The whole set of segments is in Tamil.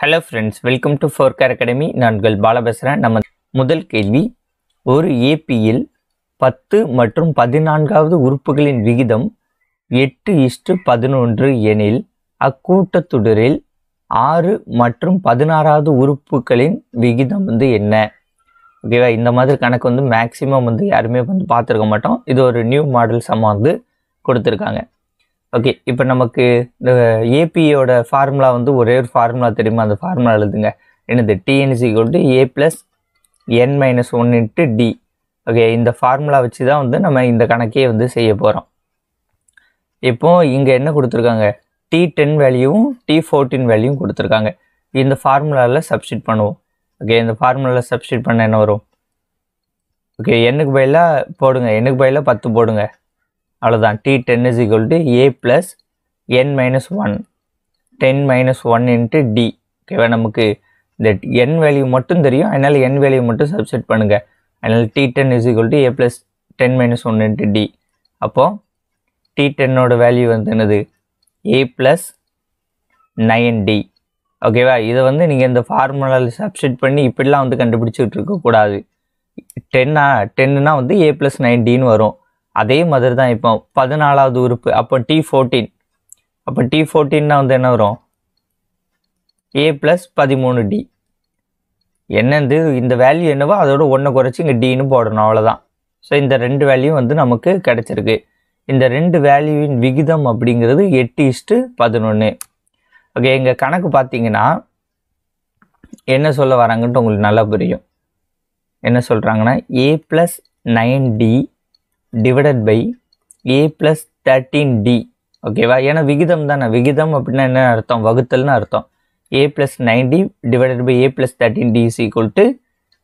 ஹலோ ஃப்ரெண்ட்ஸ், வெல்கம் டு ஃபோர்கார் அகாடமி. நான் உங்கள் பாலா பேசுகிறேன். நம்ம முதல் கேள்வி, ஒரு ஏபியில் 10 மற்றும் 14வது உறுப்புகளின் விகிதம் 8:11 எனில் அக்கூட்டத்தொடரில் 6 மற்றும் 16வது உறுப்புகளின் விகிதம் என்ன? ஓகேவா? இந்த மாதிரி கணக்கு மேக்ஸிமம் யாருமே பார்த்துருக்க மாட்டோம். இது ஒரு நியூ மாடல் சம் கொடுத்துருக்காங்க. ஓகே, இப்போ நமக்கு இந்த ஏபியோட ஃபார்முலா ஒரே ஒரு ஃபார்முலா தெரியுமா? அந்த ஃபார்முலா எழுதுங்க. என்னது? Tn = a + n - 1 × d. Okay, இந்த ஃபார்முலா வச்சு தான் நம்ம இந்த கணக்கே செய்ய போகிறோம். இப்போது இங்கே என்ன கொடுத்துருக்காங்க? T10 வேல்யூவும் T14 வேல்யூவும் கொடுத்துருக்காங்க. இந்த ஃபார்முலாவில் சப்ஸ்டிட் பண்ணுவோம். ஓகே, இந்த ஃபார்முலாவில் சப்ஸ்டிட் பண்ண என்ன வரும்? ஓகே, எண்ணுக்கு பதிலாக போடுங்க. எண்ணுக்கு பதிலாக 10 போடுங்க. அவ்வளோதான். T10 = a + n - 1 10 - 1 × d. ஓகேவா? நமக்கு இந்த n வேல்யூ மட்டும் தெரியும், அதனால் n வேல்யூ மட்டும் சப்ஸ்டிட் பண்ணுங்கள். அதனால் T10 = a + 10 - 1 × d. அப்போது T10ஓட வேல்யூ என்னது? a + 9d. ஓகேவா? இதை நீங்கள் இந்த ஃபார்முலாவில் சப்ஸ்டிட் பண்ணி இப்படிலாம் கண்டுபிடிச்சிட்டு இருக்கக்கூடாது. 10னா a + 9dன்னு வரும். அதே மாதிரி தான் இப்போ 14வது உறுப்பு. அப்போ T14. அப்போ T14னா என்ன வரும்? a + 13d. என்னது இந்த வேல்யூ என்னவோ அதோட ஒன்றை குறைச்சி இங்கே டின்னு போடணும், அவ்வளோதான். ஸோ இந்த ரெண்டு வேல்யூ நமக்கு கிடச்சிருக்கு. இந்த ரெண்டு வேல்யூவின் விகிதம் அப்படிங்கிறது 8:11. ஓகே, இங்கே கணக்கு பார்த்தீங்கன்னா என்ன சொல்ல வராங்கன்ட்டு உங்களுக்கு நல்லா புரியும். என்ன சொல்கிறாங்கன்னா a + 9d divided by a + 13d. ஓகேவா? ஏன்னா விகிதம் தானே. விகிதம் அப்படின்னா என்ன அர்த்தம்? வகுத்தல்னு அர்த்தம். a + 9d divided by a + 13d =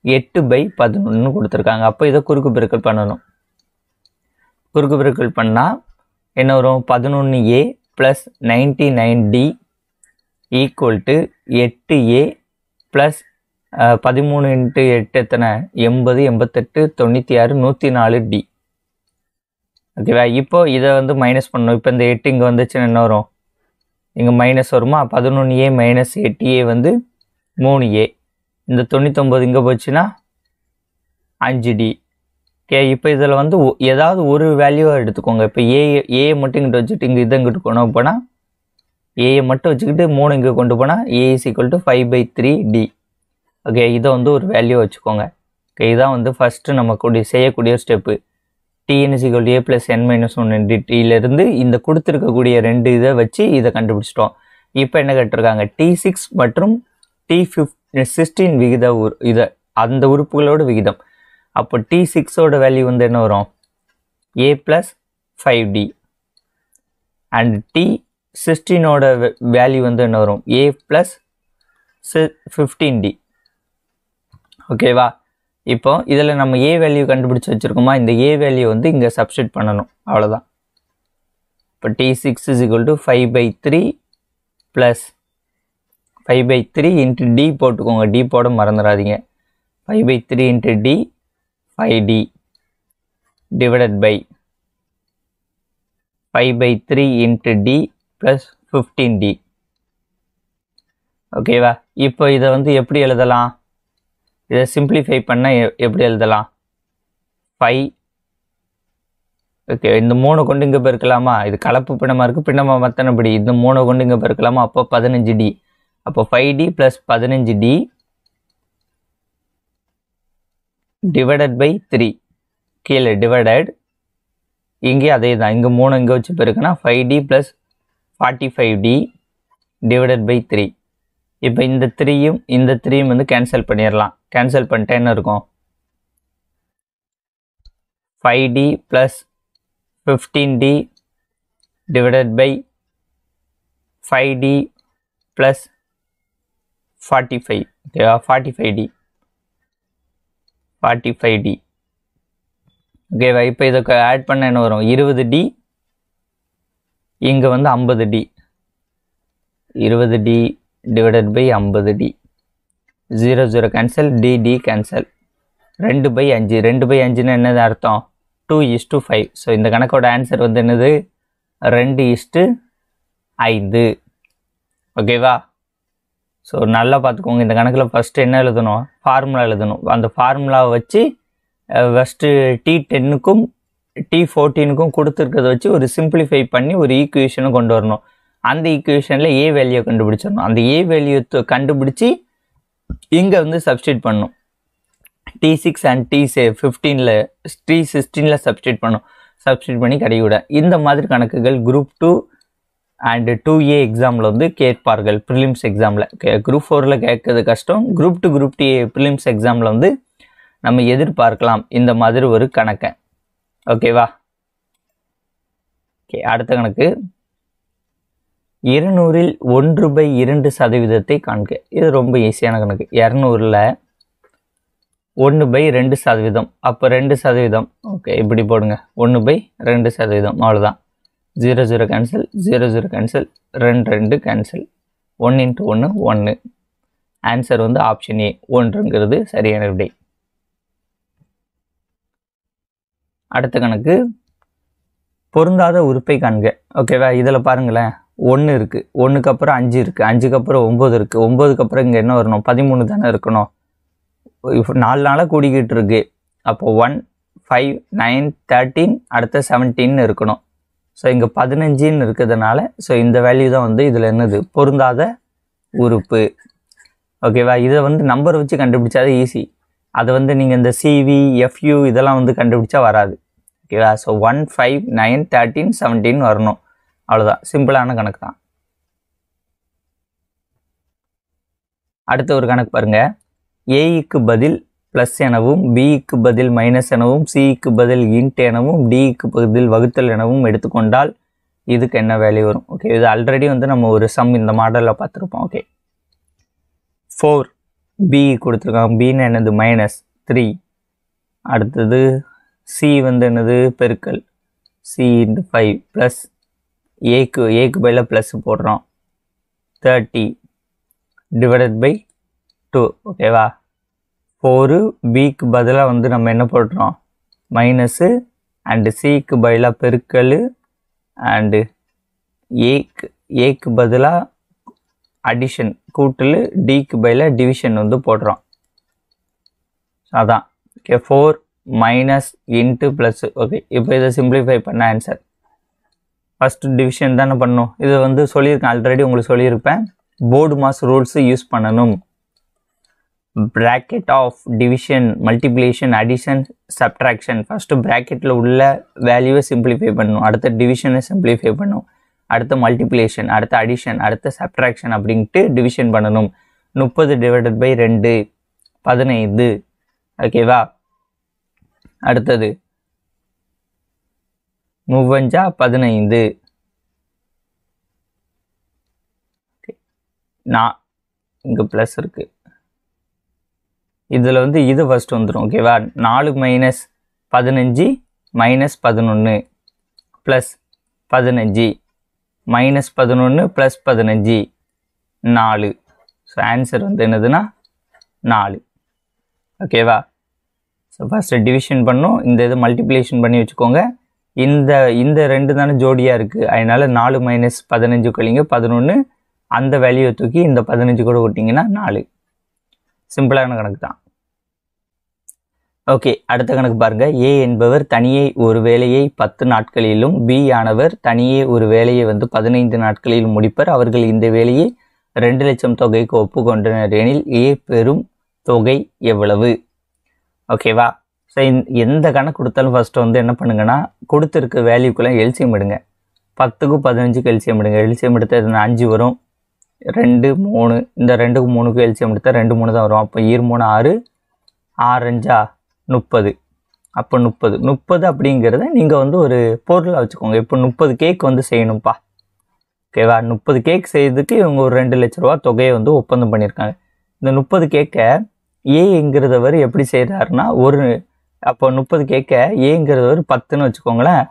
8/11 கொடுத்துருக்காங்க. அப்போ இதை குறுக்கு பெருக்கல் பண்ணணும். குறுக்கு பெருக்கல் பண்ணால் என்ன வரும்? 11a + 99d = 8a + 13 × 8 எத்தனை? 80, 88, 96, 104d. ஓகேவா? இப்போ இதை மைனஸ் பண்ணணும். இப்போ இந்த 8 இங்கே வந்துச்சுன்னா என்ன வரும்? இங்கே மைனஸ் வருமா? 11a - 8a 3a. இந்த 99 இங்கே போச்சுன்னா 5d. ஓகே, இப்போ இதில் ஏதாவது ஒரு வேல்யூவாக எடுத்துக்கோங்க. இப்போ ஏ மட்டும் இங்கிட்ட வச்சுட்டு இங்கே இதை இங்கிட்டு கொண்டு போனால் ஏயை மட்டும் வச்சுக்கிட்டு 3 இங்கே கொண்டு போனால் a = 5/3d. ஓகே, இதை ஒரு வேல்யூ வச்சுக்கோங்க. ஓகே, இதான் ஃபஸ்ட்டு நம்ம செய்யக்கூடிய step. Tn = a + n - 1 × t இந்த கொடுத்துருக்கக்கூடிய ரெண்டு இதை வச்சு இதை கண்டுபிடிச்சிட்டோம். இப்போ என்ன கேட்டிருக்காங்க? T6 மற்றும் T16 விகித இதை அந்த உறுப்புகளோட விகிதம். அப்போ T6ஓட வேல்யூ என்ன வரும்? a + 5d. அண்ட் T16ஓட வேல்யூ என்ன வரும்? a + 15d. ஓகேவா? இப்போ இதில் நம்ம ஏ வேல்யூ கண்டுபிடிச்சி வச்சுருக்கோமா? இந்த ஏ வேல்யூ இங்கே சப்ஸ்டிட் பண்ணணும், அவ்வளோதான். இப்போ T6 = 5/3 + 5/3 × d போட்டுக்கோங்க. d போட மறந்துடாதீங்க. 5/3 × d 5d divided by 5/3 × d + 15d. ஓகேவா? இப்போ இதை எப்படி எழுதலாம்? இதை சிம்பிளிஃபை பண்ணால் எப்படி எழுதலாம்? 5. ஓகே, இந்த 3 கொண்டு இங்கே பெருக்கலாமா? இது கலப்பு பின்னமாக இருக்குது. பின்னமாக மற்றபடி இந்த 3 கொண்டு இங்கே பெருக்கலாமா? அப்போ 15d. அப்போ 5d + 15d டிவைடட் பை 3. கீழே டிவைடட், இங்கே அதே தான். இங்கே 3 இங்கே வச்சு பெருக்குனா 5d + 45d டிவைடட் பை 3. இப்போ இந்த 3யும் இந்த 3யும் கேன்சல் பண்ணிடலாம். கேன்சல் பண்ணிட்டா என்ன இருக்கும்? 5d + 15d divided by 5d + 45. ஓகேவா? 45d. ஓகேவா? இப்போ இதை ஆட் பண்ண என்ன வரும்? 20d. இங்கே 50d. 20d divided by 50d. 0 0 cancel, dd cancel. 2/5. 2/5ன்னு என்னது அர்த்தம்? 2:5. ஸோ இந்த கணக்கோட ஆன்சர் என்னது? 2:5. ஓகேவா? ஸோ நல்லா பார்த்துக்கோங்க. இந்த கணக்கில் ஃபஸ்ட்டு என்ன எழுதணும்? ஃபார்முலா எழுதணும். அந்த ஃபார்முலாவை வச்சு ஃபஸ்ட்டு T10க்கும் T14க்கும் கொடுத்துருக்கிறத வச்சு ஒரு சிம்பிளிஃபை பண்ணி ஒரு ஈக்குவேஷனை கொண்டு வரணும். அந்த ஈக்குவேஷனில் ஏ வேல்யூ கண்டுபிடிச்சிடணும். அந்த ஏ வேல்யூ கண்டுபிடிச்சி இங்கே வந்து சப்ஸ்டியூட் பண்ணணும். T6 அண்ட் T15ல் T16ல் சப்ஸ்டியூட் பண்ணணும். சப்ஸ்டியூட் பண்ணி கிடைக்கூட. இந்த மாதிரி கணக்குகள் குரூப் 2 அண்டு 2A எக்ஸாமில் வந்து கேட்பார்கள். ப்ரிலிம்ஸ் எக்ஸாமில் குரூப் 4ல் கேட்கறது கஷ்டம். குரூப் 2 குரூப் 2 ப்ரிலிம்ஸ் எக்ஸாமில் வந்து நம்ம எதிர்பார்க்கலாம் இந்த மாதிரி ஒரு கணக்கை. ஓகேவா? ஓகே, அடுத்த கணக்கு 200ல் 1/2% காண்க. இது ரொம்ப ஈஸியான கணக்கு. 200ல் 1/2%. அப்போ 2%. ஓகே, இப்படி போடுங்க. 1/2%. அவ்வளோதான். 0 0 கேன்சல், 0 0 கேன்சல், 2 2 கேன்சல். 1 × 1 1. ஆன்சர் வந்து ஆப்ஷன் ஏ 1ங்கிறது சரியான விடை. அடுத்த கணக்கு பொருந்தாத உறுப்பை காண்க. ஓகேவா? இதில் பாருங்களேன், 1 இருக்குது, 1க்கு அப்புறம் 5 இருக்குது, 5க்கு அப்புறம் 9 இருக்குது, 9க்கு அப்புறம் இங்கே என்ன வரணும்? 13 தானே இருக்கணும். 4 நாளாக கூடிக்கிட்டு இருக்கு. அப்போ 1 5 9 13 அடுத்த 17 இருக்கணும். ஸோ இங்கே 15ன்னு இருக்கிறதுனால ஸோ இந்த வேல்யூ தான் வந்து இதில் என்னது? பொருந்தாத உறுப்பு. ஓகேவா? இதை வந்து நம்பர் வச்சு கண்டுபிடிச்சாதே ஈஸி. அதை வந்து நீங்கள் இந்த CV FU இதெல்லாம் வந்து கண்டுபிடிச்சா வராது. ஓகேவா? ஸோ 1 5 9 13 17 வரணும். அவ்வளோதான். சிம்பிளான கணக்கு தான். அடுத்த ஒரு கணக்கு பாருங்க. ஏக்கு பதில் ப்ளஸ் எனவும், பிக்கு பதில் மைனஸ் எனவும், சிக்கு பதில் இன்ட் எனவும், டிக்கு பதில் வகுத்தல் எனவும் எடுத்துக்கொண்டால் இதுக்கு என்ன வேல்யூ வரும்? ஓகே, இது ஆல்ரெடி வந்து நம்ம ஒரு சம் இந்த மாடலில் பார்த்துருப்போம். ஓகே, 4 பி கொடுத்துருக்காங்க. பின்னு என்னது? -3. அடுத்தது சி வந்து என்னது? பெருக்கல் சி × 5 ப்ளஸ் ஏக்கு பதிலாக ப்ளஸ் போடுறோம். 30 / 2. ஓகேவா? 4 பிக்கு பதிலாக வந்து நம்ம என்ன போடுறோம்? மைனஸு அண்டு சிக்கு பதிலாக பெருக்கல் அண்டு ஏக்கு பதிலாக அடிஷன் கூட்டல், டிக்கு பதிலாக டிவிஷன் வந்து போடுறோம். அதான். Okay, 4 minus into plus. Okay, இப்போ இதை சிம்பிளிஃபை பண்ண ஆன்சர். ஃபஸ்ட்டு டிவிஷன் தானே பண்ணணும். இது வந்து சொல்லியிருக்கேன், ஆல்ரெடி உங்களுக்கு சொல்லியிருப்பேன். போர்டு மாஸ் ரூல்ஸு யூஸ் பண்ணணும். bracket of division, multiplication, addition, subtraction. First ப்ராக்கெட்டில் உள்ள வேல்யூவை சிம்பிளிஃபை பண்ணணும், அடுத்த டிவிஷனை சிம்பிளிஃபை பண்ணணும், அடுத்த மல்டிப்ளிகேஷன், அடுத்த அடிஷன், அடுத்த சப்ட்ராக்ஷன் அப்படின்ட்டு டிவிஷன் பண்ணணும். 30 / 2 15. ஓகேவா? அடுத்தது 35 15. நான் இங்கே ப்ளஸ் இருக்குது. இதில் வந்து இது ஃபஸ்ட்டு வந்துடும். ஓகேவா? 4 minus 15 minus 11 plus 15 minus 11 plus 15 4. So answer வந்து என்னதுன்னா 4. ஓகேவா? ஸோ ஃபஸ்ட்டு டிவிஷன் பண்ணும், இந்த இது மல்டிப்ளிகேஷன் பண்ணி வச்சுக்கோங்க. இந்த 2 தானே ஜோடியாக இருக்குது. அதனால் 4 மைனஸ் 15 கழிங்க 11. அந்த வேல்யூவை தூக்கி இந்த 15 கூட விட்டிங்கன்னா 4. சிம்பிளான கணக்கு தான். ஓகே, அடுத்த கணக்கு பாருங்க. ஏ என்பவர் தனியே ஒரு வேலையை 10 நாட்களிலும், பி ஆனவர் தனியே ஒரு வேலையை வந்து 15 நாட்களிலும் முடிப்பர். அவர்கள் இந்த வேலையை 2 லட்சம் தொகைக்கு ஒப்புக்கொண்டனர் எனில் ஏ பெறும் தொகை எவ்வளவு? ஓகேவா? ஸோ எந்த கணக்கு கொடுத்தாலும் ஃபஸ்ட்டு வந்து என்ன பண்ணுங்கன்னா, கொடுத்துருக்க வேல்யூக்குள்ளே எல்சியம் எடுங்க. 10க்கு 15க்கு எல்சியம் எடுங்க. எல்சியம் எடுத்தால் 5 வரும். 2 3. இந்த 2க்கு 3க்கு எல்சியம் எடுத்தால் 2 3 தான் வரும். அப்போ 2 3 6 6 5 30. அப்போ 30 அப்படிங்கிறத நீங்கள் வந்து ஒரு பொருளை வச்சுக்கோங்க. இப்போ 30 கேக் வந்து செய்யணும்ப்பா. ஓகேவா? 30 கேக் செய்யறதுக்கு இவங்க ஒரு 2 லட்ச ரூபா தொகையை வந்து ஒப்பந்தம் பண்ணியிருக்காங்க. இந்த 30 கேக்கை ஏங்கிறதவர் எப்படி செய்கிறாருன்னா, அப்போ 30 கேக்கை ஏங்கிறதவர் 10ன்னு வச்சுக்கோங்களேன்.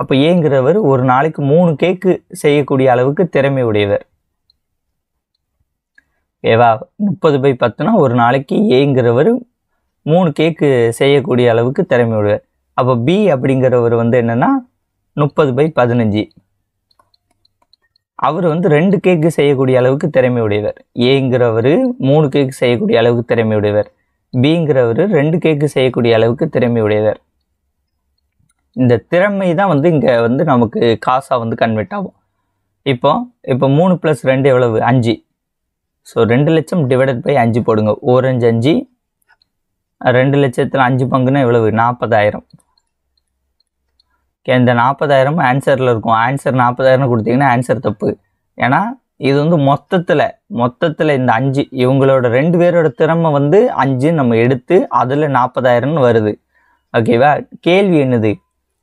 அப்போ ஏங்கிறவர் ஒரு நாளைக்கு 3 கேக்கு செய்யக்கூடிய அளவுக்கு திறமை உடையவர். ஓகேவா? 30/10னா ஒரு நாளைக்கு ஏங்கிறவர் 3 கேக்கு செய்யக்கூடிய அளவுக்கு திறமை உடையவர். அப்போ பி அப்படிங்கிறவர் வந்து என்னென்னா 30/15. அவர் வந்து 2 கேக்கு செய்யக்கூடிய அளவுக்கு திறமை உடையவர். ஏங்கிறவர் 3 கேக்கு செய்யக்கூடிய அளவுக்கு திறமை உடையவர். பிங்கிறவர் 2 கேக்கு செய்யக்கூடிய அளவுக்கு திறமை உடையவர். இந்த திறமை தான் வந்து இங்கே வந்து நமக்கு காசாக வந்து கன்வெர்ட் ஆகும். இப்போ 3 + 2 எவ்வளவு? 5. ஸோ 2 லட்சம் டிவைடட் பை 5 போடுங்க. 1 5 5. 2 லட்சத்தில் 5 பங்குன்னா எவ்வளவு? 40,000. இந்த 40,000 ஆன்சரில் இருக்கும். ஆன்சர் 40,000 கொடுத்தீங்கன்னா ஆன்சர் தப்பு. ஏன்னா இது வந்து மொத்தத்தில் இந்த 5 இவங்களோட 2 பேரோட திறமை வந்து 5 நம்ம எடுத்து அதில் 40,000 வருது. ஓகேவா? கேள்வி என்னது?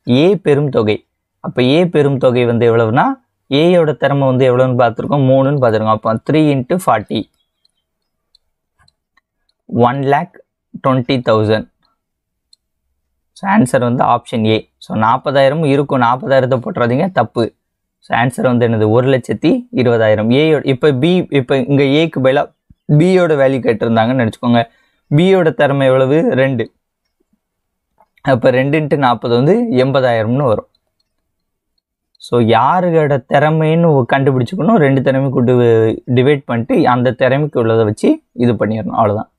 ஏ பெரும் தொகை. அப்போ ஏ பெரும் தொகை வந்து எவ்வளவுனா ஏயோட திறமை வந்து எவ்வளோன்னு பார்த்துருக்கோம்? 3ன்னு பார்த்துருக்கோம். அப்போ 3 × 40 1,20,000. ஸோ ஆன்சர் வந்து ஆப்ஷன் ஏ. ஸோ 40,000 இருக்கும். 40,000 போட்டுறாதீங்க, தப்பு. ஸோ ஆன்சர் வந்து என்னது? 1,20,000. ஏயோட இப்போ இங்கே ஏக்கு பதிலாக பியோட வேல்யூ கேட்டிருந்தாங்கன்னு நினச்சிக்கோங்க. பியோட திறமை எவ்வளவு? 2. அப்போ 2 × 40 வந்து 80,000 வரும். ஸோ யாரோட திறமைன்னு கண்டுபிடிச்சிக்கணும். 2 திறமை கொண்டு டிவைட் பண்ணிட்டு அந்த திறமைக்கு உள்ளதை வச்சு இது பண்ணிடணும். அவ்வளோதான்.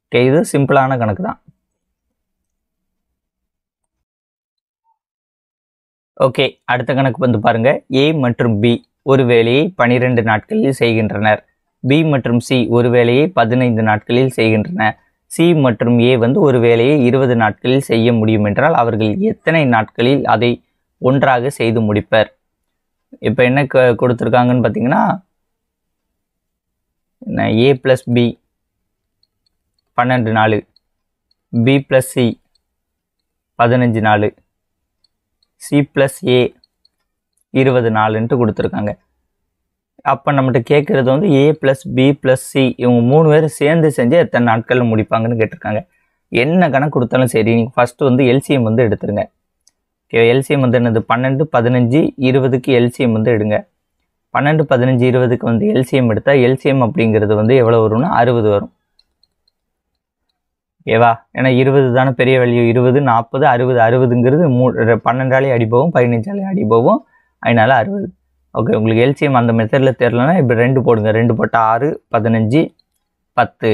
ஓகே, இது சிம்பிளான கணக்கு தான். ஓகே, அடுத்த கணக்கு வந்து பாருங்க. ஏ மற்றும் பி ஒரு வேலையை 12 நாட்களில் செய்கின்றனர். பி மற்றும் சி ஒரு வேலையை 15 நாட்களில் செய்கின்றனர். சி மற்றும் ஏ வந்து ஒரு வேலையை 20 நாட்களில் செய்ய முடியும் என்றால் அவர்கள் எத்தனை நாட்களில் அதை ஒன்றாக செய்து முடிப்பர்? இப்போ என்ன கொடுத்துருக்காங்கன்னு பார்த்தீங்கன்னா, ஏ + பி 12 நாள், பி + சி 15 நாள், சி + ஏ 20 நாளுன்ட்டு கொடுத்துருக்காங்க. அப்போ நம்மகிட்ட கேட்குறது வந்து ஏ + பி + சி இவங்க 3 பேரும் சேர்ந்து செஞ்சு எத்தனை நாட்களில் முடிப்பாங்கன்னு கேட்டிருக்காங்க. என்ன கணக்கு கொடுத்தாலும் சரி, நீங்கள் ஃபஸ்ட்டு வந்து எல்சிஎம் வந்து எடுத்துருங்க. ஓகே, எல்சிஎம் வந்து என்னது? 12 15 20க்கு எல்சிஎம் வந்து எடுங்க. 12 15 20க்கு வந்து எல்சிஎம் எடுத்தால் எல்சிஎம் அப்படிங்கிறது வந்து எவ்வளோ வரும்னா 60 வரும். ஓகேவா? ஏன்னா 20 தானே பெரிய வேல்யூ. 20 40 60. 60ங்கிறது 12ஆலே அடி போகும், 15ஆலே அடி போகும். அதனால 60. ஓகே, உங்களுக்கு எல்சிஎம் அந்த மெத்தடில் தெரிலனா இப்போ 2 போடுங்க. 2 போட்டால் 6 15 10.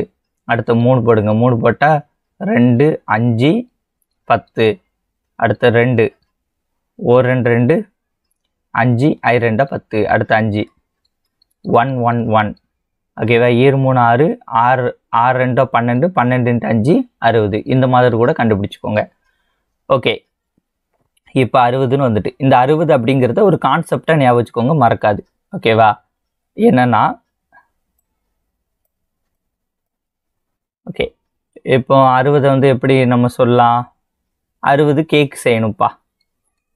அடுத்த 3 போடுங்க. 3 போட்டால் 2 5 10. அடுத்த 2 1 2 2 5 I 2 10. அடுத்த 5 1 1 1. ஓகேவா? 7 3 6 6 6 2 12 12 × 5 60. இந்த மாதிரி கூட கண்டுபிடிச்சிக்கோங்க. ஓகே, இப்போ 60ன்னு வந்துட்டு இந்த 60 அப்படிங்கிறத ஒரு கான்செப்டாக ஞாபகம் வச்சுக்கோங்க, மறக்காது. ஓகேவா? என்னன்னா ஓகே, இப்போ 60 வந்து எப்படி நம்ம சொல்லலாம்? 60 கேக் செய்யணும்ப்பா.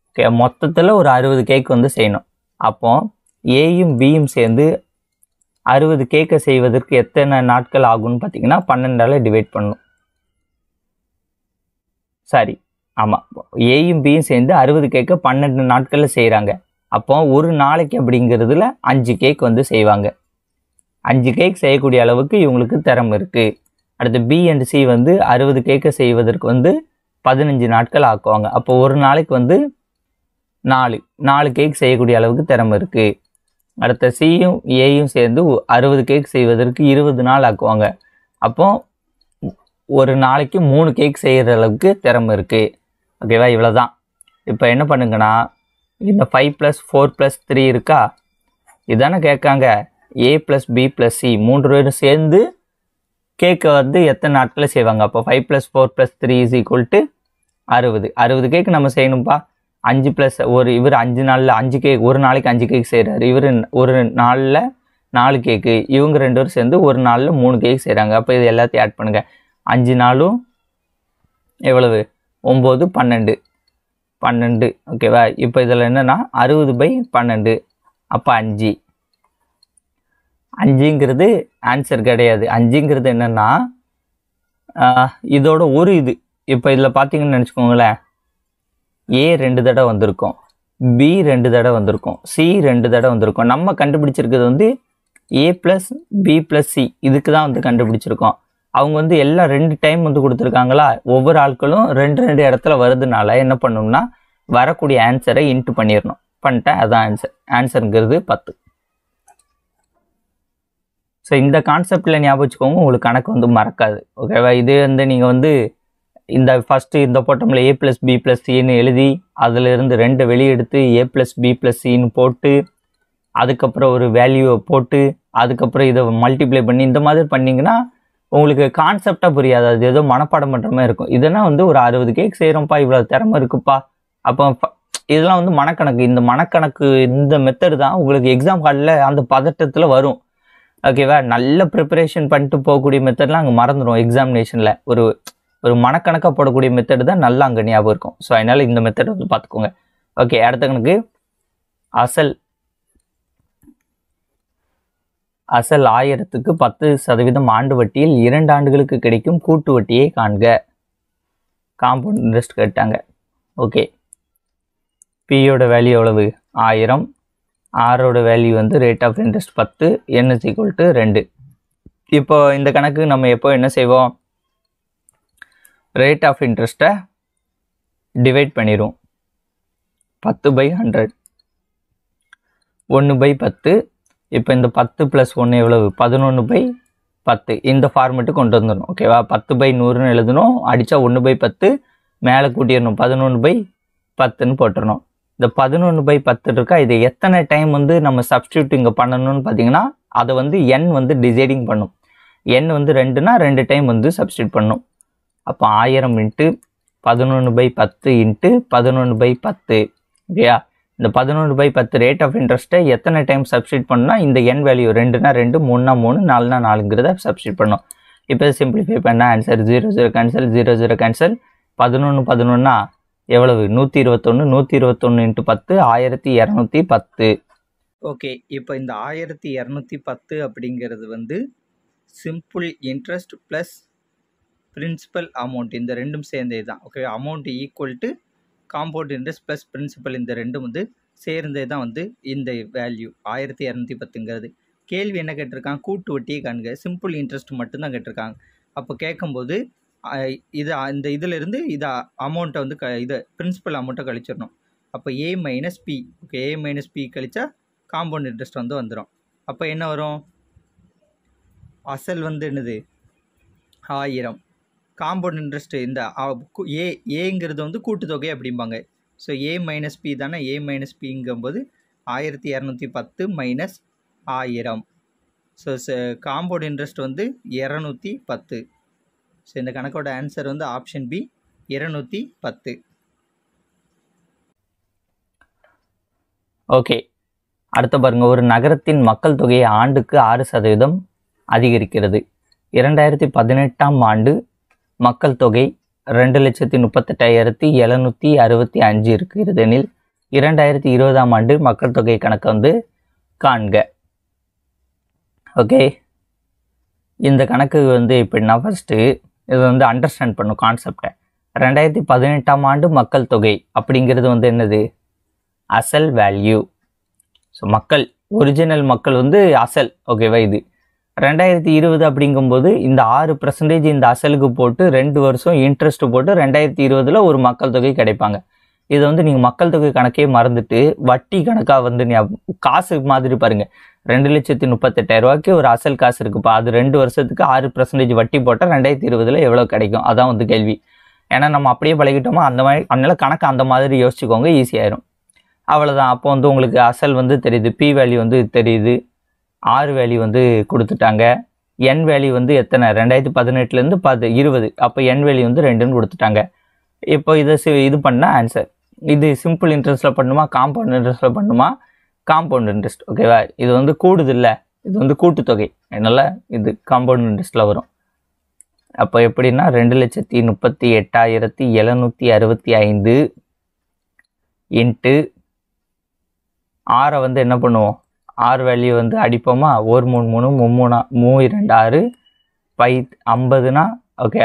ஓகே, மொத்தத்தில் ஒரு 60 கேக் வந்து செய்யணும். அப்போ ஏயும் பியும் சேர்ந்து 60 கேக்கை செய்வதற்கு எத்தனை நாட்கள் ஆகும்னு பார்த்தீங்கன்னா 12ஆல் டிவைட் பண்ணணும். சரி, ஆமாம், ஏயும் பியும் சேர்ந்து 60 கேக்கை 12 நாட்களில் செய்கிறாங்க. அப்போ ஒரு நாளைக்கு அப்படிங்கிறதுல 5 கேக் வந்து செய்வாங்க. 5 கேக் செய்யக்கூடிய அளவுக்கு இவங்களுக்கு திறமை இருக்குது. அடுத்து பி அண்ட் சி வந்து 60 கேக்கை செய்வதற்கு வந்து 15 நாட்கள் ஆக்குவாங்க. அப்போ ஒரு நாளைக்கு வந்து 4 கேக் செய்யக்கூடிய அளவுக்கு திறமை இருக்குது. அடுத்த சியும் ஏயும் சேர்ந்து 60 கேக் செய்வதற்கு 20 நாள் ஆக்குவாங்க. அப்போ ஒரு நாளைக்கு 3 கேக் செய்கிற அளவுக்கு திறமை இருக்குது. ஓகேவா? இவ்வளோ தான். இப்போ என்ன பண்ணுங்கன்னா, இந்த 5 + 4 + 3 இருக்கா, இதானே கேட்காங்க. ஏ + பி + சி 3 பேரும் சேர்ந்து கேக்கை வந்து எத்தனை நாட்களில் செய்வாங்க? அப்போ 5 + 4 + 3 = 60. 60 கேக் நம்ம செய்யணும்ப்பா. 5 + ஒரு இவர் 5 நாளில் 5 கேக், ஒரு நாளைக்கு 5 கேக் செய்கிறாரு. இவர் ஒரு நாளில் 4 கேக்கு, இவங்க 2 பேரும் சேர்ந்து ஒரு நாளில் 3 கேக் செய்கிறாங்க. அப்போ இது எல்லாத்தையும் ஆட் பண்ணுங்கள். 5 நாளும் எவ்வளவு? 9 12. ஓகேவா? இப்போ இதில் என்னென்னா 60/12. அப்போ 5. 5ங்கிறது ஆன்சர் கிடையாது. 5ங்கிறது என்னென்னா இதோட ஒரு இது. இப்போ இதில் பார்த்தீங்கன்னு நினச்சிக்கோங்களேன், ஏ 2 தடவை வந்திருக்கும், பி 2 தடவை வந்திருக்கும், சி 2 தடவை வந்திருக்கும். நம்ம கண்டுபிடிச்சிருக்கிறது வந்து ஏ + பி + சி இதுக்கு தான் வந்து கண்டுபிடிச்சிருக்கோம். அவங்க வந்து எல்லாம் 2 டைம் வந்து கொடுத்துருக்காங்களா, ஒவ்வொரு ஆட்களும் 2 இடத்துல வருதுனால என்ன பண்ணணும்னா வரக்கூடிய ஆன்சரை இன்ட்டு பண்ணிடணும். பண்ணிட்டேன், அதான் ஆன்சர். ஆன்சருங்கிறது 10. ஸோ இந்த கான்செப்டில் ஞாபகம் வச்சுக்கோங்க, உங்களுக்கு கணக்கு வந்து மறக்காது. ஓகேவா? இது வந்து நீங்கள் வந்து இந்த ஃபஸ்ட்டு இந்த போட்டோம்ல a + b + cன்னு எழுதி அதிலிருந்து 2 வெளியே எடுத்து a + b + cன்னு போட்டு அதுக்கப்புறம் ஒரு வேல்யூவை போட்டு அதுக்கப்புறம் இதை மல்டிப்ளை பண்ணி இந்த மாதிரி பண்ணிங்கன்னா உங்களுக்கு கான்செப்டாக புரியாது. அது ஏதோ மனப்பாடம் பண்ணுற மாதிரி இருக்கும். இதெல்லாம் வந்து ஒரு 60 கேக் செய்கிறோம்ப்பா, இவ்வளோ திறமை இருக்குப்பா. அப்போ இதெல்லாம் வந்து மனக்கணக்கு. இந்த மனக்கணக்கு இந்த மெத்தடு தான் உங்களுக்கு எக்ஸாம் ஹாலில் அந்த பதட்டத்தில் வரும். ஓகேவா? நல்ல ப்ரிப்பரேஷன் பண்ணிட்டு போகக்கூடிய மெத்தட்லாம் அங்கே மறந்துடும். எக்ஸாமினேஷனில் ஒரு மனக்கணக்காக போடக்கூடிய மெத்தடு தான் நல்லா அங்கே ஞாபகம் இருக்கும். ஸோ அதனால் இந்த மெத்தடை வந்து பார்த்துக்கோங்க. ஓகே, அடுத்த கணக்கு அசல் 1000க்கு 10% ஆண்டு வட்டியில் 2 ஆண்டுகளுக்கு கிடைக்கும் கூட்டு வட்டியை காண்க. காம்பவுண்ட் இன்ட்ரெஸ்ட் கேட்டாங்க. ஓகே, பியோட வேல்யூ எவ்வளவு? 1000. ஆரோட வேல்யூ வந்து ரேட் ஆஃப் இன்ட்ரெஸ்ட் 10, n = 2. இப்போ இந்த கணக்கு நம்ம எப்போ என்ன செய்வோம்? ரேட் ஆஃப் இன்ட்ரெஸ்ட்டை டிவைட் பண்ணிடுவோம். 10/100, 1/10. இப்போ இந்த 10 + 1 எவ்வளவு? 11/10. இந்த ஃபார்மெட்டு கொண்டு வந்துடணும். ஓகேவா? 10/100ன்னு எழுதணும், அடித்தா 1/10 மேலே கூட்டிடணும், 11/10ன்னு போட்டுடணும். இந்த 11/10 இருக்கா, இதை எத்தனை டைம் வந்து நம்ம சப்ஸ்டியூட் இங்கே பண்ணணும்னு பார்த்தீங்கன்னா அதை வந்து n வந்து டிசைடிங் பண்ணும். n வந்து 2னா 2 டைம் வந்து சப்ஸ்டியூட் பண்ணும். அப்போ 1000 × 11/10 × 11/10. ஓகேயா? இந்த 11/10 ரேட் ஆஃப் இன்ட்ரெஸ்ட்டை எத்தனை டைம் சப்ஸ்டியூட் பண்ணால் இந்த n வேல்யூ 2னா 2, 3னா 3, 4னா 4ங்கிறத சப்ஸ்டியூட் பண்ணணும். இப்போ சிம்பிளிஃபை பண்ணால் ஆன்சர் 0 0 கேன்சல், 0 0 கேன்சல். 11 11னா எவ்வளவு? 121. 121 × 10 1210. ஓகே, இப்போ இந்த 1210 அப்படிங்கிறது வந்து simple interest plus principal amount, இந்த ரெண்டும் சேர்ந்தது தான். Okay, amount equal to compound interest plus principal, இந்த ரெண்டும் வந்து சேர்ந்தது தான் வந்து இந்த வேல்யூ 1210ங்கிறது. கேள்வி என்ன கேட்டிருக்காங்க? கூட்டு வட்டியை காண்க. சிம்பிள் இன்ட்ரெஸ்ட் மட்டும்தான் கேட்டிருக்காங்க. அப்போ கேட்கும்போது இந்த இதிலிருந்து இதை அமௌண்ட்டை வந்து இதை பிரின்சிபல் அமௌண்ட்டை கழிச்சிடணும். அப்போ a - p. Okay, a - p கழிச்சா காம்பவுண்ட் இன்ட்ரெஸ்ட் வந்து வந்துடும். அப்போ என்ன வரும்? அசல் வந்து என்னது? 1000. காம்பவுண்ட் இன்ட்ரெஸ்ட் இந்த ஏங்கிறது வந்து கூட்டுத்தொகை அப்படிம்பாங்க. ஸோ a - p தானே. a - pங்கும்போது 1210 minus 1000. So compound interest வந்து 210. ஸோ இந்த கணக்கோட ஆன்சர் வந்து ஆப்ஷன் பி, 210. ஓகே, அடுத்த பாருங்க. ஒரு நகரத்தின் மக்கள் தொகையை ஆண்டுக்கு 6% அதிகரிக்கிறது. 2018ஆம் ஆண்டு மக்கள் தொகை 2,38,765 இருக்கிறது எனில் 2020ஆம் ஆண்டு மக்கள் தொகை கணக்கு வந்து காண்க. ஓகே, இந்த கணக்கு வந்து எப்படின்னா ஃபஸ்ட்டு இது வந்து அண்டர்ஸ்டாண்ட் பண்ணும் கான்செப்டை. 2018ஆம் ஆண்டு மக்கள் தொகை அப்படிங்கிறது வந்து என்னது? அசல் வேல்யூ. ஸோ மக்கள், ஒரிஜினல் மக்கள் வந்து அசல். ஓகேவா? இது 2020 அப்படிங்கும்போது இந்த 6% இந்த அசலுக்கு போட்டு 2 வருஷம் இன்ட்ரெஸ்ட் போட்டு 2020 ஒரு மக்கள் தொகை கிடைப்பாங்க. இதை வந்து நீங்கள் மக்கள் தொகை கணக்கே மறந்துட்டு வட்டி கணக்காக வந்து காசு மாதிரி பாருங்கள். 2,38,000 ஒரு அசல் காசு இருக்குப்பா, அது 2 வருஷத்துக்கு 6% வட்டி போட்டால் 2020 எவ்வளோ கிடைக்கும்? அதான் வந்து கேள்வி. ஏன்னா நம்ம அப்படியே பழகிட்டோமா அந்த மாதிரி, அதனால கணக்கு அந்த மாதிரி யோசிச்சுக்கோங்க, ஈஸியாயிரும். அவ்வளோதான். அப்போ வந்து உங்களுக்கு அசல் வந்து தெரியுது, பி வேல்யூ வந்து தெரியுது, ஆர் வேல்யூ வந்து கொடுத்துட்டாங்க, என் வேல்யூ வந்து எத்தனை? 2018லேருந்து 20. அப்போ என் வேல்யூ வந்து 2ன்னு கொடுத்துட்டாங்க. இப்போ இதை இது பண்ணால் ஆன்சர். இது சிம்பிள் இன்ட்ரெஸ்ட்டில் பண்ணுமா, காம்பவுண்ட் இன்ட்ரெஸ்ட்டில் பண்ணுமா? Compound interest. ஓகேவா? இது வந்து கூடுது இல்லை, இது வந்து கூட்டுத்தொகை, அதனால் இது காம்பவுண்ட் இன்ட்ரெஸ்ட்டில் வரும். அப்போ எப்படின்னா 2,38,765 இன்ட்டு ஆரை வந்து என்ன பண்ணுவோம்? ஆர் வேல்யூ வந்து அடிப்போமா? 1 3 3 3 3 2 6 50னா ஓகே,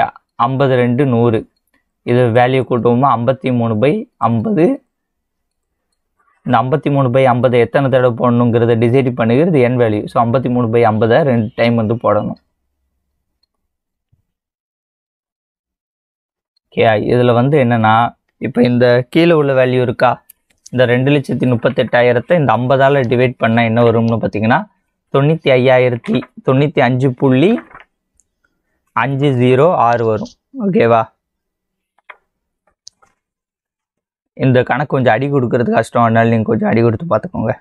50 2 100. இது வேல்யூ கூட்டுவோமா? 53/50. இந்த 53/50 எத்தனை தடவை போடணுங்கிறத டிசைட் பண்ணுகிறது என் வேல்யூ. ஸோ 53/50 2 டைம் வந்து போடணும். ஓகே, இதில் வந்து என்னென்னா இப்போ இந்த கீழே உள்ள வேல்யூ இருக்கா, இந்த 2,38,000 இந்த 50ஆல் டிவைட் பண்ணால் என்ன வரும்னு பார்த்தீங்கன்னா 95,95.50 வரும். ஓகேவா? இந்த கணக்கு கொஞ்சம் அடி கொடுக்கறது கஷ்டம், அதனால நீங்கள் கொஞ்சம் அடி கொடுத்து பார்த்துக்கோங்க.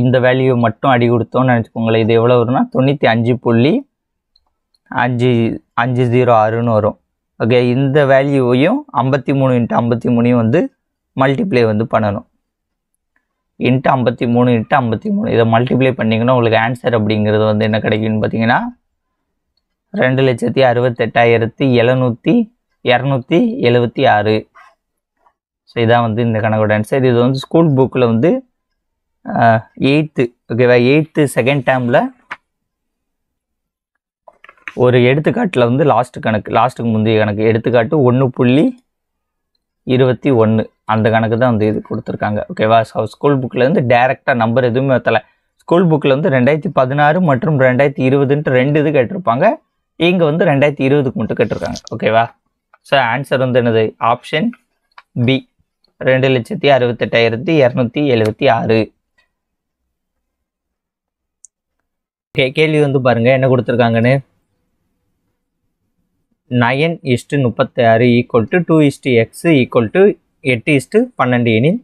இந்த வேல்யூ மட்டும் அடி கொடுத்தோன்னு நினச்சிக்கோங்களேன். இது எவ்வளோ வரும்னா 95.5506 வரும். ஓகே, இந்த வேல்யூவையும் 53 × 53 வந்து மல்டிப்ளை வந்து பண்ணணும். இன்ட்டு 53 × 53 இதை மல்டிப்ளை பண்ணிங்கன்னா உங்களுக்கு ஆன்சர் அப்படிங்கிறது வந்து என்ன கிடைக்குன்னு பார்த்தீங்கன்னா 2,68,276. ஸோ இதான் வந்து இந்த கணக்கோட ஆன்சர். இது வந்து ஸ்கூல் புக்கில் வந்து 8th, ஓகேவா, 8th செகண்ட் டேர்மில் ஒரு எடுத்துக்காட்டில் வந்து லாஸ்ட்டுக்கு முந்தைய கணக்கு எடுத்துக்காட்டு 1.21 அந்த கணக்கு தான் வந்து இது கொடுத்துருக்காங்க. ஓகேவா? ஸோ ஸ்கூல் புக்கில் வந்து டேரெக்டாக நம்பர் எதுவுமே வைத்தலை. ஸ்கூல் புக்கில் வந்து 2016 மற்றும் 2020 ரெண்டு இது கேட்டிருப்பாங்க. இங்கே வந்து 2020 மட்டும் கேட்டிருக்காங்க. ஓகேவா? ஸோ ஆன்சர் வந்து என்னது? Option B, 2,68,276. கேள்வி வந்து பாருங்க என்ன கொடுத்துருக்காங்கன்னு. 9:36 = 2:x = 8:12 எனில்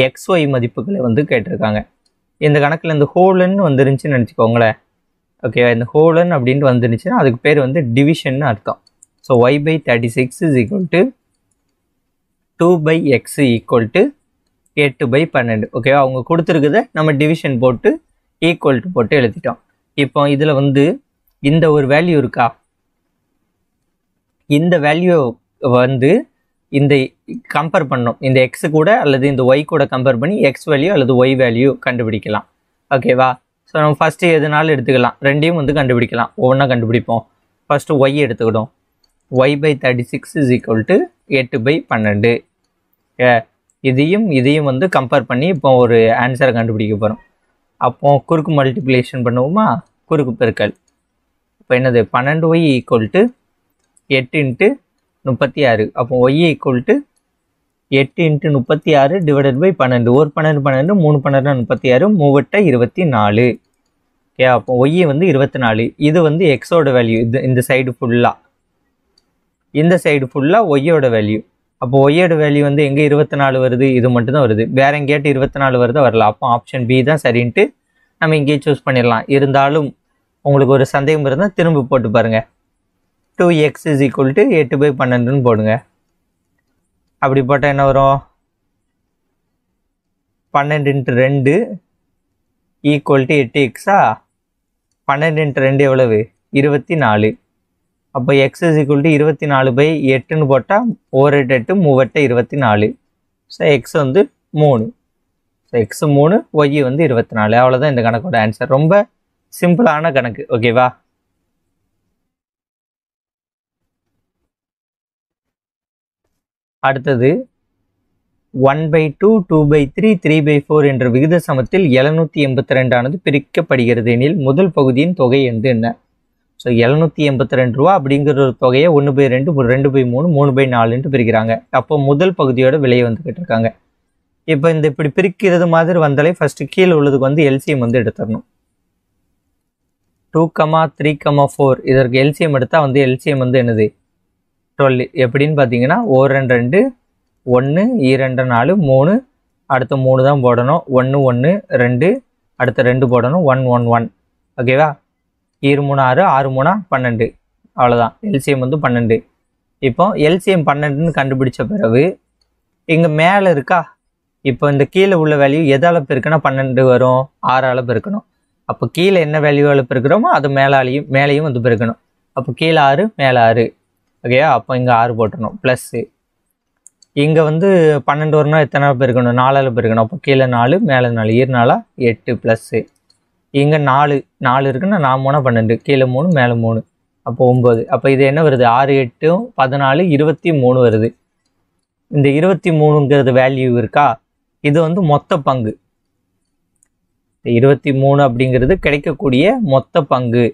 XY மதிப்புகளை வந்து கேட்டிருக்காங்க. இந்த கணக்கில் இந்த ஹோலன்னு வந்துருந்துச்சுன்னு நினச்சிக்கோங்களேன். ஓகேவா? இந்த ஹோலன் அப்படின்ட்டு வந்துருந்துச்சுன்னா அதுக்கு பேர் வந்து டிவிஷன் அர்த்தம். So y/36 = 2/x = 8/12. ஓகேவா? அவங்க கொடுத்துருக்குத நம்ம டிவிஷன் போட்டு ஈக்குவல் டு போட்டு எழுதிட்டோம். இப்போ இதில் வந்து இந்த ஒரு வேல்யூ இருக்கா, இந்த வேல்யூ வந்து இந்த கம்பேர் பண்ணோம். இந்த எக்ஸு கூட அல்லது இந்த ஒய் கூட கம்பேர் பண்ணி எக்ஸ் வேல்யூ அல்லது ஒய் வேல்யூ கண்டுபிடிக்கலாம். ஓகேவா? ஸோ நம்ம ஃபஸ்ட்டு எதுனாலும் எடுத்துக்கலாம், ரெண்டையும் வந்து கண்டுபிடிக்கலாம். ஒவ்வொன்றா கண்டுபிடிப்போம். ஃபஸ்ட்டு ஒய் எடுத்துக்கிட்டோம். y/36 = 8/12. இதையும் வந்து கம்பேர் பண்ணி இப்போ ஒரு ஆன்சரை கண்டுபிடிக்க போகிறோம். அப்போ குறுக்கு மல்டிப்ளிகேஷன் பண்ணுவோமா, குறுக்கு பெருக்கல். இப்போ என்னது? 12y = 8 × 36. அப்போ y = 8 × 36 / 12. ஒரு 12 12, 3 12 36, 3 24. ஓகே, அப்போ y வந்து 24. இது வந்து எக்ஸோட வேல்யூ. இந்த சைடு ஃபுல்லாக, இந்த சைடு ஃபுல்லாக ஒய்யோட வேல்யூ. அப்போ ஒய்யோட வேல்யூ வந்து எங்கே 24 வருது? இது மட்டும் தான் வருது. வேற எங்கேயாட்டு 24 வருதா? வரல. அப்போ ஆப்ஷன் பி தான் சரின்ட்டு நம்ம இங்கேயே சூஸ் பண்ணிடலாம். இருந்தாலும் உங்களுக்கு ஒரு சந்தேகம் இருந்தால் திரும்ப போட்டு பாருங்கள். 2x = 8/12 போடுங்க. அப்படி போட்டால் என்ன வரும்? 12 × 2 = 8x. 12 × 2 எவ்வளவு? 24. அப்போ x = 24/8ன்னு போட்டால் 1/8 3 24. ஸோ எக்ஸ் வந்து 3. ஸோ எக்ஸ் 3, ஒய் வந்து 24. அவ்வளோதான் இந்த கணக்கோட ஆன்சர். ரொம்ப சிம்பிளான கணக்கு. ஓகேவா? அடுத்தது 1/2, 2/3, 3/4 என்ற விகித சமத்தில் 782 ஆனது பிரிக்கப்படுகிறது எனில் முதல் பகுதியின் தொகை வந்து என்ன? ஸோ 782 ரூபா அப்படிங்கிற ஒரு தொகையை 1/2, 2/3, 3/4 பிரிக்கிறாங்க. அப்போ முதல் பகுதியோட விலையை வந்து கேட்டிருக்காங்க. இப்போ இந்த இப்படி பிரிக்கிறது மாதிரி வந்தாலே ஃபர்ஸ்ட் கீழே உள்ளதுக்கு வந்து எல்சிஎம் வந்து எடுத்துடணும். 2, 3, 4 இதற்கு எல்சிஎம் எடுத்தால் வந்து எல்சிஎம் வந்து என்னது? 12. எப்படின்னு பார்த்தீங்கன்னா 1 2 1 2 4 3, அடுத்த 3 தான் போடணும். 1 1 2, அடுத்த 2 போடணும். 1 1 1. ஓகேவா? 2 3 6, 6 3 12. அவ்வளோதான். எல்சிஎம் வந்து 12. இப்போ எல்சிஎம் 12ன்னு கண்டுபிடிச்ச பிறகு இங்கே மேலே இருக்கா, இப்போ இந்த கீழே உள்ள வேல்யூ எதால் பெருக்குன்னா 12 வரும்? 6ஆல் பெருக்கணும். அப்போ கீழே என்ன வேல்யூவால் பெருக்கிறோமோ அது மேலேயும் வந்து பெருக்கணும். அப்போ கீழே 6 மேலே 6. ஓகேவா? அப்போ இங்கே 6 போட்டணும். ப்ளஸ்ஸு இங்கே வந்து 12 வரணும். எத்தனை பெருக்கணும்? 4ஆல் பெருக்கணும். அப்போ கீழே 4 மேலே 4, 2 4 8 ப்ளஸ்ஸு இங்கே 4 இருக்குன்னா 4 3 12, கீழே 3 மேலே 3, அப்போ 9. அப்போ இது என்ன வருது? 6 8 14 23 வருது. இந்த 23ங்கிறது வேல்யூ இருக்கா? இது வந்து மொத்த பங்கு. 23 அப்படிங்கிறது கிடைக்கக்கூடிய மொத்த பங்கு.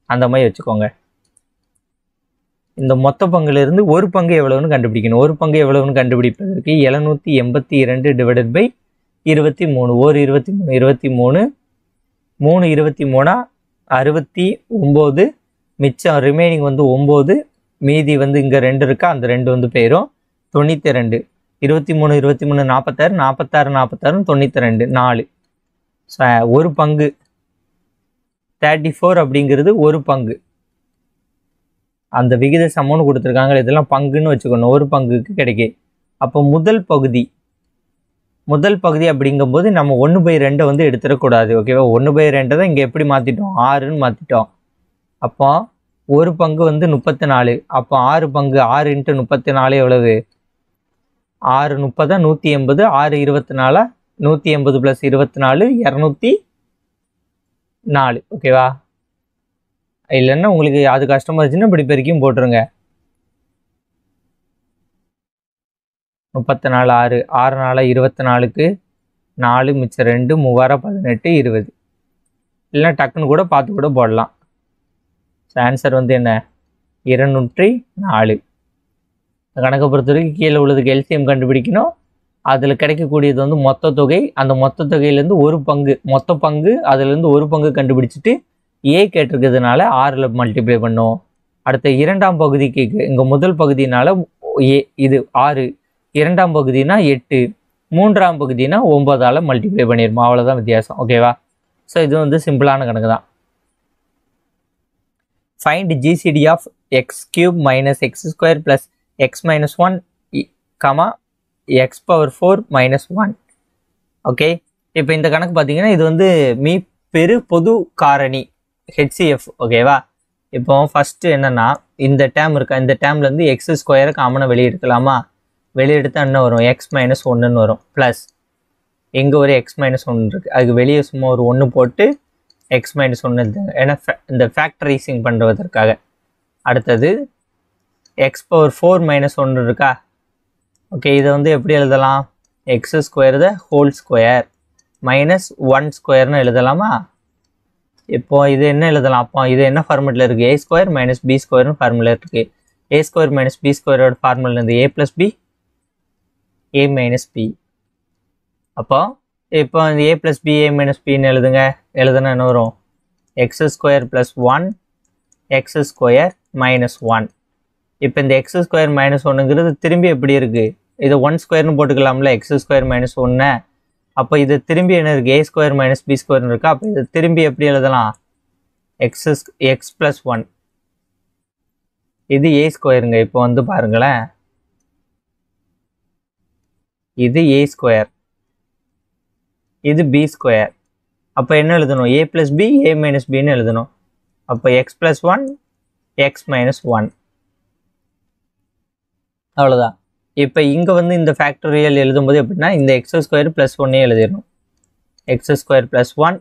அந்த மாதிரி வச்சுக்கோங்க. இந்த மொத்த பங்குலேருந்து ஒரு பங்கு எவ்வளவுன்னு கண்டுபிடிக்கணும். ஒரு பங்கு எவ்வளவுன்னு கண்டுபிடிப்பதற்கு 782 / 23. ஒரு 23 23 3 23 69, மிச்சம் ரிமைனிங் வந்து 9, மீதி வந்து இங்கே 2 இருக்கா, அந்த 2 வந்து போயிடும். 92, 23 23 46 46 46 92 4. ஒரு பங்கு 34 அப்படிங்கிறது ஒரு பங்கு. அந்த விகித சமம்னு கொடுத்துருக்காங்க, இதெல்லாம் பங்குன்னு வச்சுக்கணும், ஒரு பங்குக்கு கிடைக்கும். அப்போ முதல் பகுதி அப்படிங்கும்போது நம்ம 1/2 வந்து எடுத்துடக்கூடாது. ஓகேவா? 1/2 தான் இங்கே எப்படி மாற்றிட்டோம், 6ன்னு மாற்றிட்டோம். அப்போ ஒரு பங்கு வந்து 34. அப்போ 6 பங்கு, 6 × 34 எவ்வளவு? 6 30 180, 6 24, 180 + 24 204. ஓகேவா? இல்லைன்னா உங்களுக்கு அது கஷ்டமாக இருந்துச்சுன்னா இப்படி பெருக்கியும் போட்டுருங்க. 34 6 6 4 24க்கு 4 மிச்சம் 2 3 18 20. இல்லைன்னா டக்குன்னு கூட பார்த்து கூட போடலாம். ஆன்சர் வந்து என்ன? 204. கணக்கை பொறுத்த வரைக்கும் கீழே உள்ளதுக்கு எல்சிஎம் கண்டுபிடிக்கணும். அதில் கிடைக்கக்கூடியது வந்து மொத்த தொகை. அந்த மொத்த தொகையிலேருந்து ஒரு பங்கு, மொத்த பங்கு அதுலேருந்து ஒரு பங்கு கண்டுபிடிச்சிட்டு ஏ கேட்டிருக்கிறதுனால 6ல் மல்டிப்ளை பண்ணும். அடுத்த இரண்டாம் பகுதிக்கு இங்கே முதல் பகுதினால ஏ இது 6, இரண்டாம் பகுதினா 8, மூன்றாம் பகுதினா 9ஆல் மல்டிப்ளை பண்ணிடுமா. அவ்வளோதான் வித்தியாசம். ஓகேவா? ஸோ இது வந்து சிம்பிளான கணக்கு தான். Find GCD of x³ - x² + x - 1, x⁴ - 1. Okay, இப்போ இந்த கணக்கு பார்த்தீங்கன்னா இது வந்து மீப்பெரு பொது காரணி ஹெச்சிஎஃப். ஓகேவா? இப்போ ஃபஸ்ட்டு என்னென்னா இந்த டேம் இருக்கா, இந்த டேம்லேருந்து x² காமனாக வெளியே எடுக்கலாமா? வெளியே எடுத்தால் என்ன வரும்? x - 1ன்னு வரும். ப்ளஸ் இங்கே ஒரு x - 1 இருக்குது, அதுக்கு வெளியே சும்மா ஒரு 1 போட்டு x - 1 எழுதுங்க, ஏன்னா இந்த ஃபேக்டரைசிங் பண்ணுறதற்காக. அடுத்தது x⁴ - 1 இருக்கா? ஓகே, இதை வந்து எப்படி எழுதலாம்? x² த ஹோல் ஸ்கொயர் -1² எழுதலாமா? இப்போ இது என்ன எழுதலாம்? அப்போ இது என்ன ஃபார்முலா இருக்குது? a² - b² ஃபார்முலா இருக்குது. a² - b² ஃபார்முலா இருந்து a + b a - b. அப்போ இப்போ இந்த a + b a - bன்னு எழுதுங்க. எழுதுனா என்ன வரும்? x² + 1 x² - 1. இப்போ இந்த x² - 1ங்கிறது திரும்பி எப்படி இருக்குது? இது 1² போட்டுக்கலாம்ல, x² - 1. அப்போ இது திரும்பி என்ன இருக்குது? a² - b² இருக்கா? அப்போ இது திரும்பி எப்படி எழுதலாம்? x + 1. இது a²ங்க. இப்போ வந்து பாருங்களேன், இது a², இது b². அப்போ என்ன எழுதணும்? a + b a - bன்னு எழுதணும். அப்போ x + 1 x - 1. அவ்வளோதான். இப்போ இங்கே வந்து இந்த ஃபேக்டரியல் எழுதும்போது எப்படின்னா இந்த x² + 1 எழுதிடணும். x² + 1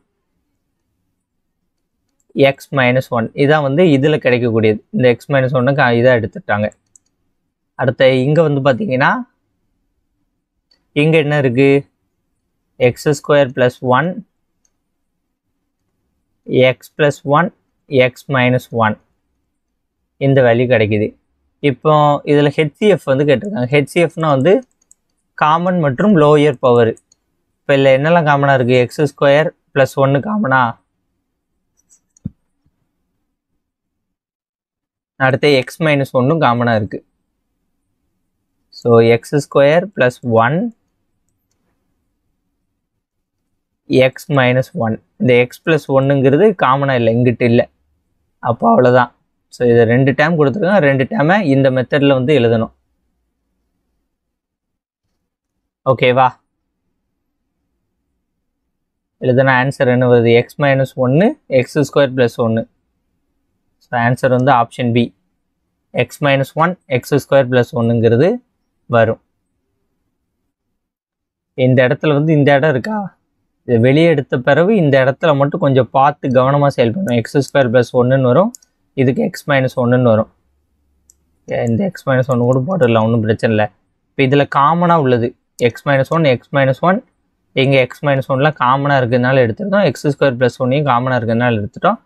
x - 1 இதான் வந்து இதில் கிடைக்கக்கூடியது. இந்த x - 1க்கு இதாக எடுத்துட்டாங்க. அடுத்த இங்கே வந்து பார்த்தீங்கன்னா இங்கே என்ன இருக்குது? x² + 1 x + 1 x - 1 இந்த வேல்யூ கிடைக்குது. இப்போ இதில் ஹெச்சிஎஃப் வந்து கேட்டிருக்காங்க. ஹெச்சிஎஃப்னா வந்து காமன் மற்றும் லோயர் பவர். இப்போ இல்லை என்னெல்லாம் காமனாக இருக்குது? x² + 1 காமனா, அடுத்து x - 1 காமனாக இருக்குது. So x² + 1 x - 1. இந்த x + 1ங்கிறது காமனாக இல்லை, இங்கிட்டு இல்லை. அப்போ அவ்வளோதான். ஸோ இதை 2 டைம் கொடுத்துருக்காங்க, 2 டைமை இந்த மெத்தடில் வந்து எழுதணும். ஓகேவா? எழுதுனா ஆன்சர் என்ன வருது? x - 1 x² + 1. ஸோ ஆன்சர் வந்து ஆப்ஷன் பி, x - 1 x² + 1ங்கிறது வரும். இந்த இடத்துல வந்து இந்த இடம் இருக்கா, இதை வெளியே எடுத்த பிறகு இந்த இடத்துல மட்டும் கொஞ்சம் பார்த்து கவனமாக செயல்படணும். x² + 1ன்னு வரும், இதுக்கு x - 1ன்னு வரும். இந்த x - 1 கூட போட்டுடலாம், ஒன்றும் பிரச்சனை இல்லை. இப்போ இதில் காமனாக உள்ளது x - 1 x - 1. இங்கே x - 1லாம் காமனாக இருக்கிறதுனால எடுத்துட்டோம், x² + 1யும் காமனாக இருக்கிறதுனால எடுத்துட்டோம்.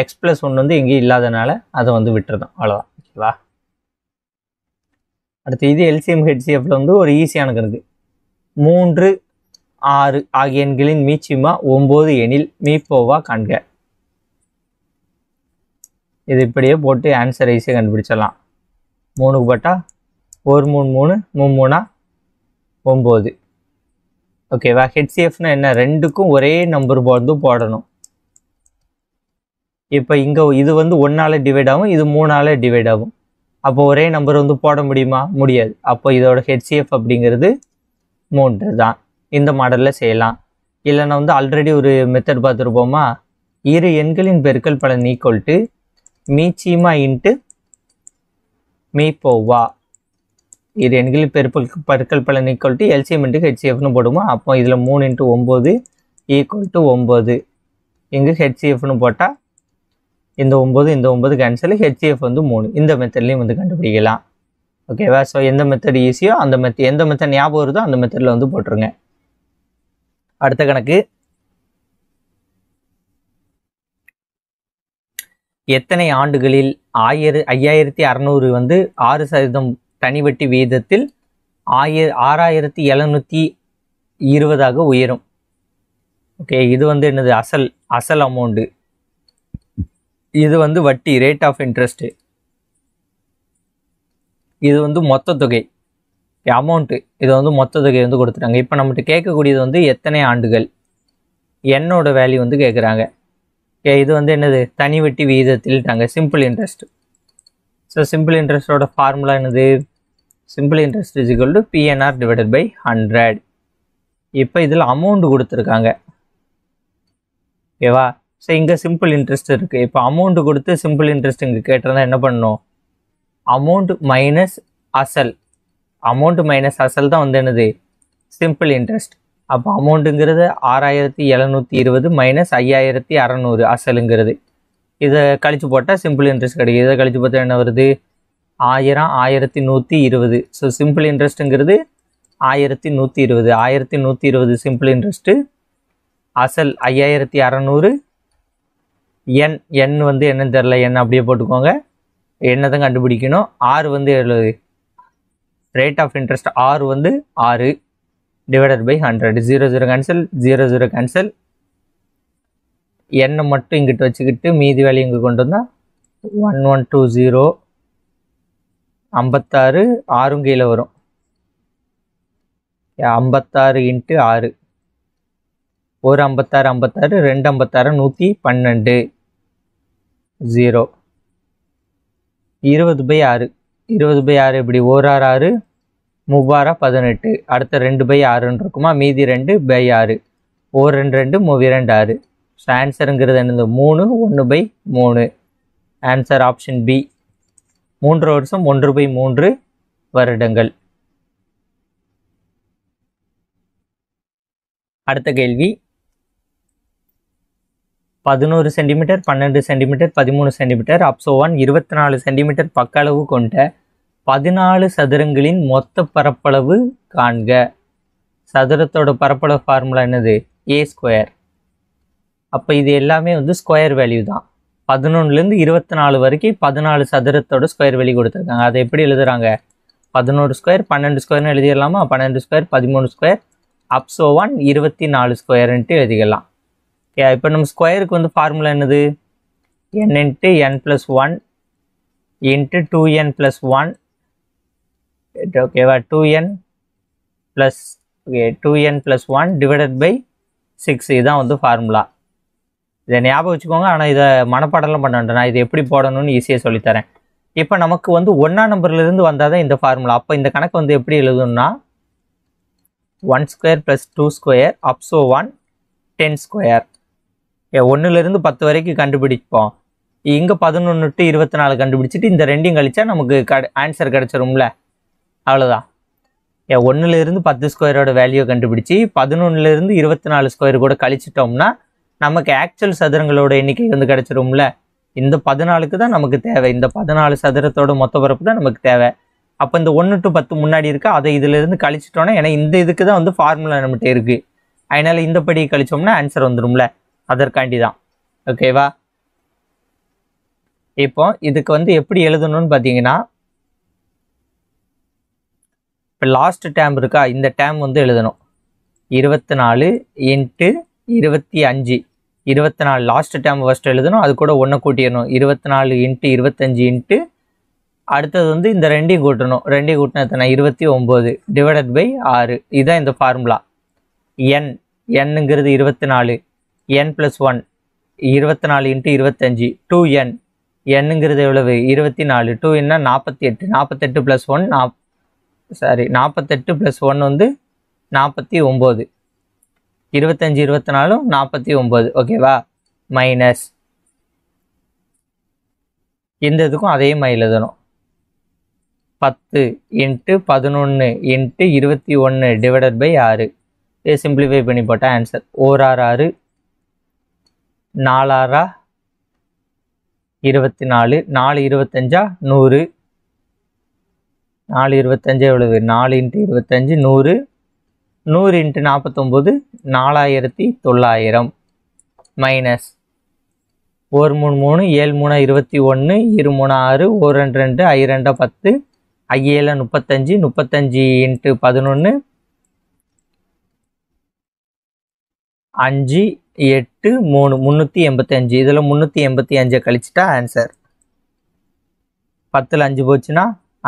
x + 1 வந்து இங்கே இல்லாதனால அதை வந்து விட்டுருந்தோம். அவ்வளோதான். ஓகேவா? அடுத்து இது எல்சிஎம் ஹெச்சிஎஃப்ல வந்து ஒரு ஈஸியான கணக்கு. 3 6 ஆகிய எண்களின் மீச்சிமா 9 எனில் மீப்போவா காண்க. இது இப்படியே போட்டு ஆன்சர் ஈஸியாக கண்டுபிடிச்சிடலாம். 3க்கு போட்டா 1 3 3 3 3 9. ஓகேவா? ஹெச்சிஎஃப்னா என்ன? ரெண்டுக்கும் ஒரே நம்பர் வந்து போடணும். இப்போ இங்கே இது வந்து 1ஆல் டிவைட் ஆகும், இது 3ஆல் டிவைட் ஆகும். அப்போ ஒரே நம்பர் வந்து போட முடியுமா? முடியாது. அப்போ இதோட ஹெச்சிஎஃப் அப்படிங்கிறது 3 தான். இந்த மாடலில் செய்யலாம். இல்லைன்னா வந்து ஆல்ரெடி ஒரு மெத்தட் பார்த்துருப்போமா, இரு எண்களின் பெருக்கல் பலன் ஈக்குவல் டு மீச்சிமா இன்ட்டு மீப்போவா. இரு எண்களின் பெருக்கல் பலன் ஈக்குவல் டு எல்சிஎம் இன்ட்டு ஹெச்சிஎஃப்னு போடுமா. அப்போ இதில் 3 × 9 ஈக்குவல் டு 9. இங்கு ஹெச்சிஎஃப்னு போட்டால் இந்த 9 கேன்சல், ஹெச்சிஎஃப் வந்து 3. இந்த மெத்தட்லேயும் வந்து கண்டுபிடிக்கலாம். ஓகேவா? ஸோ எந்த மெத்தட் ஈஸியோ அந்த எந்த மெத்தட் ஞாபகம் வருதோ அந்த மெத்தடில் வந்து போட்டுருங்க. அடுத்த கணக்கு, எத்தனை ஆண்டுகளில் 5600 வந்து 6% தனி வட்டி வீதத்தில் 6720 உயரும். ஓகே, இது வந்து என்னது? அசல் அமௌண்ட்டு. இது வந்து வட்டி, ரேட் ஆஃப் இன்ட்ரெஸ்ட்டு. இது வந்து மொத்த தொகை, அமௌண்ட்டு. இது வந்து மொத்த தொகை வந்து கொடுத்துட்டாங்க. இப்போ நம்மகிட்ட கேட்கக்கூடியது வந்து எத்தனை ஆண்டுகள், என்னோட வேல்யூ வந்து கேட்குறாங்க. இது வந்து என்னது? தனி வட்டி விகிதத்தில்ட்டாங்க, சிம்பிள் இன்ட்ரெஸ்ட். ஸோ சிம்பிள் இன்ட்ரெஸ்டோட ஃபார்முலா என்னது? Simple interest is equal to PNR divided by 100. இப்போ இதில் அமௌண்ட் கொடுத்துருக்காங்க. ஓகேவா? ஸோ இங்கே சிம்பிள் இன்ட்ரெஸ்ட் இருக்குது. இப்போ அமௌண்ட் கொடுத்து சிம்பிள் இன்ட்ரெஸ்ட் இங்கே கேட்டிருந்தா என்ன பண்ணணும்? அமௌண்ட் மைனஸ் அசல். அமௌண்ட் மைனஸ் அசல் தான் வந்து என்னது? Simple interest. அப்போ அமௌண்ட்டுங்கிறது 6720 மைனஸ் 5600 அசலுங்கிறது. இதை கழிச்சு போட்டால் சிம்பிள் இன்ட்ரெஸ்ட் கிடைக்கும். இதை கழிச்சு பார்த்தா என்ன வருது? 1000 1120. ஸோ சிம்பிள் இன்ட்ரெஸ்ட்டுங்கிறது 1120. 1120 சிம்பிள் இன்ட்ரெஸ்ட்டு. அசல் 5600. என் வந்து என்னன்னு தெரில, என் அப்படியே போட்டுக்கோங்க. என்ன தான் கண்டுபிடிக்கணும். ஆர் வந்து எழுது, ரேட் ஆஃப் இன்ட்ரெஸ்ட் ஆர் வந்து 6 டிவைடட் பை 100. 0 0 cancel, 0 0 cancel. எண்ணை மட்டும் இங்கிட்டு வச்சுக்கிட்டு மீதி வேலையை இங்கே கொண்டு வந்தால் 1120. 56 6 கீழே வரும். 56 × 6. ஒரு 56 56, 2 56 112. 0. 20/6. 20/6 எப்படி? 1 6 6, 3 18. அடுத்த 2/6 இருக்குமா, மீதி 2/6. 1 2 2, 2 6. ஸோ ஆன்சருங்கிறது என்னது? 3 1/3. Answer option B. 3 வருஷம் 1/3 வருடங்கள். அடுத்த கேள்வி, 11 சென்டிமீட்டர், 12 சென்டிமீட்டர், 13 சென்டிமீட்டர், அப்சோ 1 24 சென்டிமீட்டர் பக்க அளவு கொண்ட 14 சதுரங்களின் மொத்த பரப்பளவு காண்க. சதுரத்தோட பரப்பளவு ஃபார்முலா என்னது? ஏ ஸ்கொயர். அப்போ இது எல்லாமே வந்து ஸ்கொயர் வேல்யூ தான். 11லேருந்து 24 வரைக்கும் 14 சதுரத்தோட ஸ்கொயர் வேல்யூ கொடுத்துருக்காங்க. அதை எப்படி எழுதுறாங்க? 11 ஸ்கொயர் 12 ஸ்கொயர்னு எழுதிடலாமா? 12 ஸ்கொயர் 13 ஸ்கொயர், அப்சோ 1 24 ஸ்கொயர்ன்ட்டு எழுதிக்கலாம். ஓகே, இப்போ நம்ம ஸ்கொயருக்கு வந்து ஃபார்முலா என்னது? n × n+1 × 2n+1. ஓகேவா? 2n+1 divided by 6. இதுதான் வந்து ஃபார்முலா. இதை ஞாபகம் வச்சுக்கோங்க. ஆனால் இதை மனப்பாடலாம் பண்ண வேண்டாம். நான் இதை எப்படி போடணும்னு ஈஸியாக சொல்லித்தரேன். இப்போ நமக்கு வந்து 1ஆம் நம்பர்லேருந்து வந்தால் தான் இந்த ஃபார்முலா. அப்போ இந்த கணக்கு வந்து எப்படி எழுதணும்னா 1 ஸ்கொயர் + 2 ஸ்கொயர் அப்சோ 1 10 ஸ்கொயர். 1லேருந்து 10 வரைக்கும் கண்டுபிடிப்போம். இங்கே 11 to 24 கண்டுபிடிச்சிட்டு இந்த ரெண்டையும் கழிச்சா நமக்கு ஆன்சர் கிடச்சிரும்ல. அவ்வளோதான். 1லேருந்து 10 ஸ்கொயரோட வேல்யூ கண்டுபிடிச்சி 11லேருந்து 24 ஸ்கொயர் கூட கழிச்சிட்டோம்னா நமக்கு ஆக்சுவல் சதுரங்களோட எண்ணிக்கை வந்து கிடச்சிரும்ல. இந்த 14க்கு தான் நமக்கு தேவை. இந்த 14 சதுரத்தோட மொத்த பரப்பு தான் நமக்கு தேவை. அப்போ இந்த 1 to 10 முன்னாடி இருக்கா, அதை இதிலிருந்து கழிச்சிட்டோன்னா, ஏன்னா இந்த இதுக்கு தான் வந்து ஃபார்முலா நம்மகிட்ட இருக்குது. அதனால் இந்த படி கழிச்சோம்னா ஆன்சர் வந்துடும்ல. அதற்காண்டி தான். ஓகேவா? இப்போ இதுக்கு வந்து எப்படி எழுதணும்னு பார்த்தீங்கன்னா, இப்போ லாஸ்ட் டேம் இருக்கா, இந்த டேம் வந்து எழுதணும். 24 இன்ட்டு 25. 24 லாஸ்ட் டேர்ம் ஃபஸ்ட் எழுதணும், அது கூட 1 கூட்டிடணும். 24 இன்ட்டு 25 இன்ட்டு அடுத்தது வந்து இந்த ரெண்டையும் கூட்டணும். ரெண்டையும் கூட்டினா எத்தனை? 29 டிவைடட் பை 6. இதுதான் இந்த ஃபார்முலா. என்னுங்கிறது 24, n + 1 24 into 25 2n. என்னுங்கிறது எவ்வளவு? 24. 2 48. 48 + 1 48 + 1 வந்து 49. 25 24 49. ஓகேவா? மைனஸ் இந்த இதுக்கும் அதே மாதிரி எழுதணும். 10 இன்ட்டு 11 இன்ட்டு 21 டிவைடட் பை 6. இதை சிம்பிளிஃபை பண்ணி போட்டால் ஆன்சர் 1 6 4 6 24 4 25 100. 4 25 எவ்வளவு? 4 into 25 100. 100 into 49 4900. Minus 1 3 3 7 3 21 2 3 6 1 2 2 I 2 10 I 7 35 35 into 11 5 8 3 385. இதில் 385 கழிச்சிட்டா ஆன்சர். 10ல் 5 போச்சுன்னா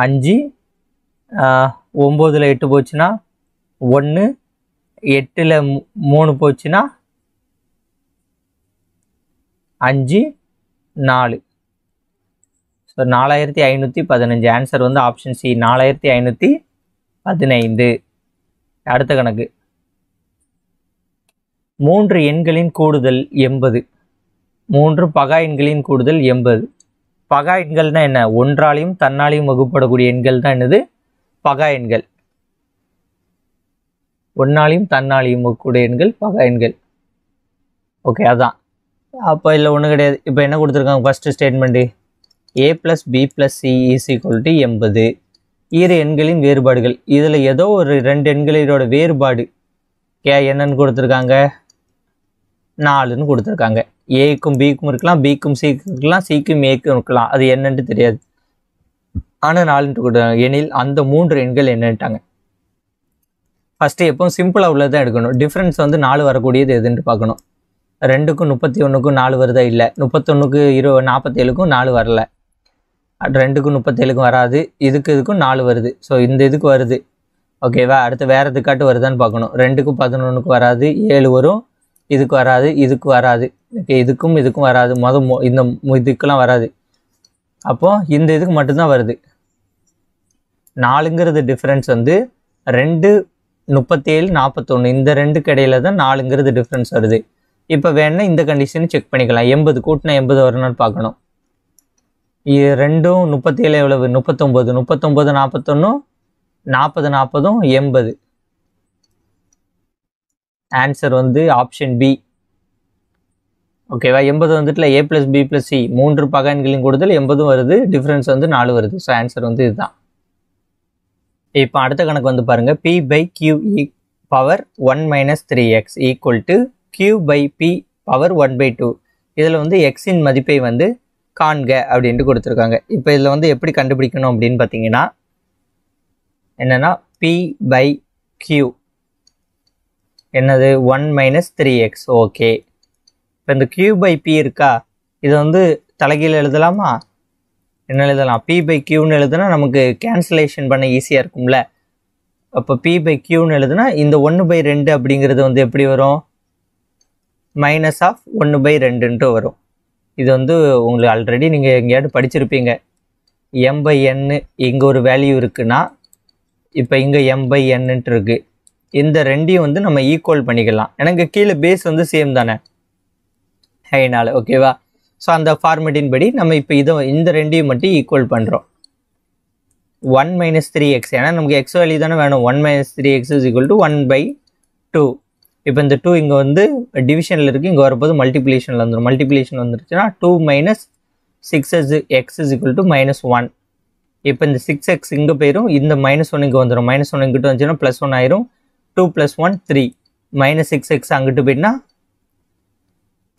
5, 9ல் 8 போச்சுன்னா 1, 8ல் 3 போச்சுன்னா 5 4. ஸோ 4515. ஆன்சர் வந்து ஆப்ஷன் சி 4515. அடுத்த கணக்கு. 3 எண்களின் கூடுதல் 80. 3 பகா எண்களின் கூடுதல் 80. பகா எண்கள்னா என்ன? ஒன்றாலையும் தன்னாலையும் வகுப்படக்கூடிய எண்கள் தான் என்னது? பகா எண்கள். ஒன்னாலையும் தன்னாலையும் வகுக்கக்கூடிய எண்கள் பகா எண்கள். ஓகே, அதான். அப்போ இல்லை ஒன்றும் கிடையாது. இப்போ என்ன கொடுத்துருக்காங்க? First statement a + b + c = 80. இரு எண்களின் வேறுபாடுகள். இதில் ஏதோ ஒரு 2 எண்களோட வேறுபாடு என்னன்னு கொடுத்துருக்காங்க? 4ன்னு கொடுத்துருக்காங்க. ஏக்கும் பிக்கும் இருக்கலாம், பிக்கும் சிக்கும் இருக்கலாம், சிக்கும் ஏக்கும் இருக்கலாம். அது என்னன்ட்டு தெரியாது, ஆனால் 4ன்ட்டு கொடுத்தாங்க. எனில் அந்த 3 எண்கள் என்னன்ட்டாங்க. ஃபஸ்ட்டு எப்பவும் சிம்பிளாக உள்ளதான் எடுக்கணும். டிஃப்ரென்ஸ் வந்து 4 வரக்கூடியது எதுன்ட்டு பார்க்கணும். 2க்கும் 31க்கும் 4 வருதா? இல்லை. 31க்கு 47க்கும் 4 வரல. 2க்கும் 37க்கும் வராது. இதுக்கும் 4 வருது. ஸோ இந்த இதுக்கு வருது. ஓகேவா? அடுத்து வேறு எதுக்காட்டு வருதான்னு பார்க்கணும். 2க்கும் 11க்கும் வராது. 7 வரும். இதுக்கு வராது, இதுக்கு வராது. ஓகே, இதுக்கும் வராது. இந்த இதுக்கெல்லாம் வராது. அப்போது இந்த இதுக்கு மட்டும்தான் வருது. 4ங்கிறது டிஃப்ரென்ஸ் வந்து 2 37 41. இந்த 2க்கு இடையில தான் 4ங்கிறது டிஃப்ரென்ஸ் வருது. இப்போ வேணா இந்த கண்டிஷனை செக் பண்ணிக்கலாம். 80 கூட்டினா 80 வரணும்னு பார்க்கணும். 2 37 எவ்வளவு? 39. 39 41 40 40 80. ஆன்சர் வந்து ஆப்ஷன் பி. ஓகேவா? 80 வந்துட்டுல a + b + c 3 பகா எண்களின் கூடுதல் 80 வருது. டிஃப்ரென்ஸ் வந்து 4 வருது. ஸோ ஆன்சர் வந்து இதுதான். இப்போ அடுத்த கணக்கு வந்து பாருங்க. p/q power 1 - 3x = q/p power 1/2. இதில் வந்து எக்ஸின் மதிப்பை வந்து காண்க அப்படின்ட்டு கொடுத்துருக்காங்க. இப்போ இதில் வந்து எப்படி கண்டுபிடிக்கணும் அப்படின்னு பார்த்தீங்கன்னா என்னென்னா p/q என்னது? 1 - 3x. ஓகே, இப்போ இந்த q/p இருக்கா? இதை வந்து தலைகீழ் எழுதலாமா? என்ன எழுதலாம்? p/qன்னு எழுதுனா நமக்கு கேன்சலேஷன் பண்ண ஈஸியாக இருக்கும்ல. அப்போ p/qன்னு எழுதுனா இந்த 1/2 அப்படிங்கிறது வந்து எப்படி வரும்? -1/2ன்ட்டு வரும். இது வந்து உங்களுக்கு ஆல்ரெடி நீங்கள் எங்கேயாவது படிச்சிருப்பீங்க. m/n இங்கே ஒரு வேல்யூ இருக்குன்னா இப்போ இங்கே m/nன்ட்டு இருக்குது. இந்த ரெண்டையும் வந்து நம்ம ஈக்குவல் பண்ணிக்கலாம். எனக்கு கீழே பேஸ் வந்து சேம் தானே ஹைனால். ஓகேவா? ஸோ அந்த ஃபார்மேட்டின் படி நம்ம இப்போ இந்த ரெண்டையும் மட்டும் ஈக்குவல் பண்ணுறோம். 1 - 3x. ஏன்னா நமக்கு எக்ஸ் வேல்யூ தானே வேணும். 1 - 3x = 1/2. இப்போ இந்த 2 இங்கே வந்து டிவிஷனில் இருக்குது. இங்கே வரப்போது மல்டிப்ளிகேஷனில் வந்துடும். மல்டிப்ளிகேஷன் வந்துருச்சுன்னா 2 - 6x = -1. இப்போ இந்த 6x இங்கே போயிடும். இந்த -1 இங்கே வந்துடும். -1 இங்கிட்ட வந்துச்சுன்னா +1 ஆயிரும். 2 + 1 3. -6x அங்கிட்டு போயிட்டுனா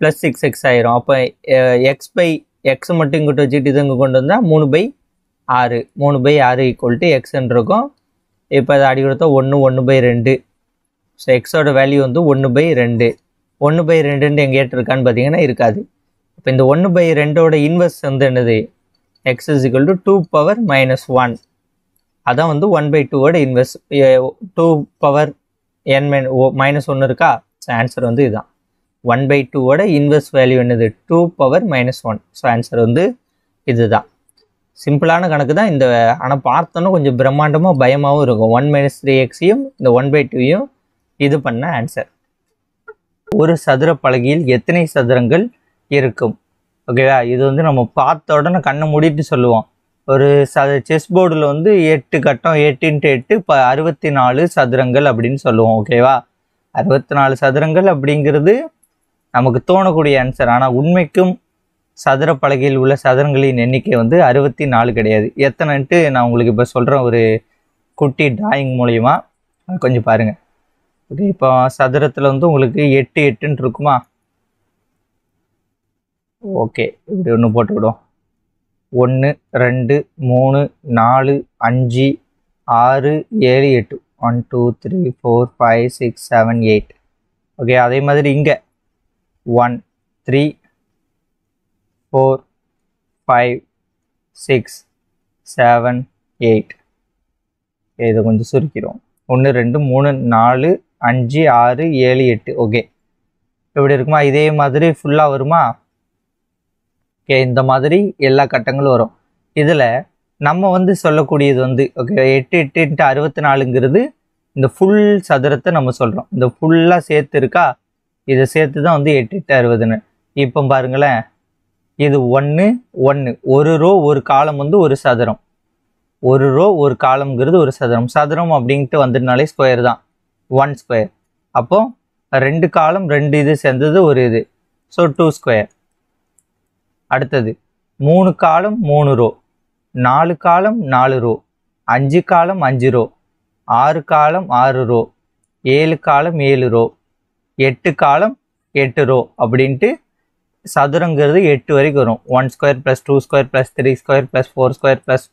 +6x ஆயிரும். அப்போ x மட்டும் இங்கிட்ட வச்சுட்டு இது இங்கே கொண்டு வந்தால் 3/6. 3/6 = xன்னு இருக்கும். இப்போ அதை அடி கொடுத்தா 1 1/2. ஸோ எக்ஸோட வேல்யூ வந்து 1/2. 1/2 எங்கே இருக்கான்னு பார்த்தீங்கன்னா இருக்காது. இப்போ இந்த 1/2 இன்வெர்ஸ் வந்து என்னது? x is equal to 2 power minus 1. அதான் வந்து 1/2 இன்வெர்ஸ். 2 பவர் n minus 1 இருக்கா? ஸோ ஆன்சர் வந்து இதுதான். 1/2 இன்வெர்ஸ் வேல்யூ என்னது? 2 பவர் minus 1. ஸோ ஆன்சர் வந்து இதுதான். சிம்பிளான கணக்கு தான் இந்த. ஆனால் பார்த்தோன்னா கொஞ்சம் பிரம்மாண்டமாக பயமாகவும் இருக்கும். 1 - 3x இந்த 1/2 இது பண்ண ஆன்சர். ஒரு சதுர பலகையில் எத்தனை சதுரங்கள் இருக்கும்? ஓகேவா? இது வந்து நம்ம பார்த்த உடனே கண்ணை மூடிட்டு சொல்லுவோம். ஒரு செஸ் போர்டில் வந்து 8 கட்டம் 8 × 8 64 சதுரங்கள் அப்படின்னு சொல்லுவோம். ஓகேவா? 64 சதுரங்கள் அப்படிங்கிறது நமக்கு தோணக்கூடிய ஆன்சர். ஆனால் உண்மைக்கும் சதுர பலகையில் உள்ள சதுரங்களின் எண்ணிக்கை வந்து 64 கிடையாது. எத்தனைன்ட்டு நான் உங்களுக்கு இப்போ சொல்கிறேன் ஒரு குட்டி டிராயிங் மூலயமா. கொஞ்சம் பாருங்கள். ஓகே, இப்போ சதுரத்தில் வந்து உங்களுக்கு 8 8ன்னு இருக்குமா? ஓகே, இப்படி ஒன்று போட்டுக்கிடும். 1 2 3 4 5 6 7 8 1 2 3 4 5 6 7 8. ஓகே, அதே மாதிரி இங்கே 1 3 4 5 6 7 8. இதை கொஞ்சம் சுருக்கிறோம். 1 2 3 4 5 6 7 8. ஓகே, இப்படி இருக்குமா? இதே மாதிரி ஃபுல்லாக வருமா? ஓகே, இந்த மாதிரி எல்லா கட்டங்களும் வரும். இதில் நம்ம வந்து சொல்லக்கூடியது வந்து ஓகே 8 8 × 64ங்கிறது இந்த ஃபுல் சதுரத்தை நம்ம சொல்கிறோம். இந்த ஃபுல்லாக சேர்த்து இருக்கா? இதை சேர்த்து தான் வந்து 8 8 60ன்னு. இப்போ பாருங்களேன், இது 1 1 ஒரு ரோ ஒரு காலம் வந்து ஒரு சதுரம். ஒரு ரோ ஒரு காலம்ங்கிறது ஒரு சதுரம். சதுரம் அப்படின்ட்டு வந்துனாலே ஸ்கொயர் தான், 1 ஸ்கொயர். அப்போ 2 காலம் 2 இது சேர்ந்தது ஒரு இது, ஸோ 2 ஸ்கொயர். அடுத்தது 3 காலம் 3 ரோ, 4 காலம் 4 ரோ, 5 காலம் 5 ரோ, 6 காலம் 6 ரோ, 7 காலம் 7 ரோ, 8 காலம் 8 ரோ அப்படின்ட்டு சதுரங்கிறது 8 வரைக்கும் வரும். 1 square + 2 square + 3 square + 4 square +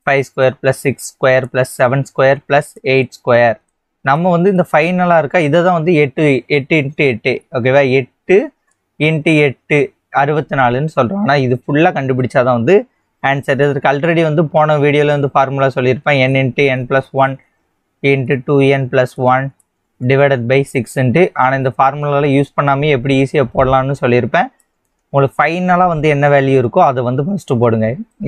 5 square + 6 square + 7 square + 8 square. நம்ம வந்து இந்த ஃபைனலாக இருக்கா இதை தான் வந்து 8 8 × 8 ஓகேவா? 8 × 8 64ன்னு சொல்கிறோம். ஆனால் இது ஃபுல்லாக கண்டுபிடிச்சாதான் வந்து ஆன்சர். இதற்கு ஆல்ரெடி வந்து போன வீடியோவில் வந்து ஃபார்முலா சொல்லியிருப்பேன். n × n + 1 × 2n + 1 / 6ன்ட்டு. ஆனால் இந்த ஃபார்முலாவில் யூஸ் பண்ணாமே எப்படி ஈஸியாக போடலான்னு சொல்லியிருப்பேன். உங்களுக்கு ஃபைனலாக வந்து என்ன வேல்யூ இருக்கோ அதை வந்து ஃபஸ்ட்டு போடுங்க.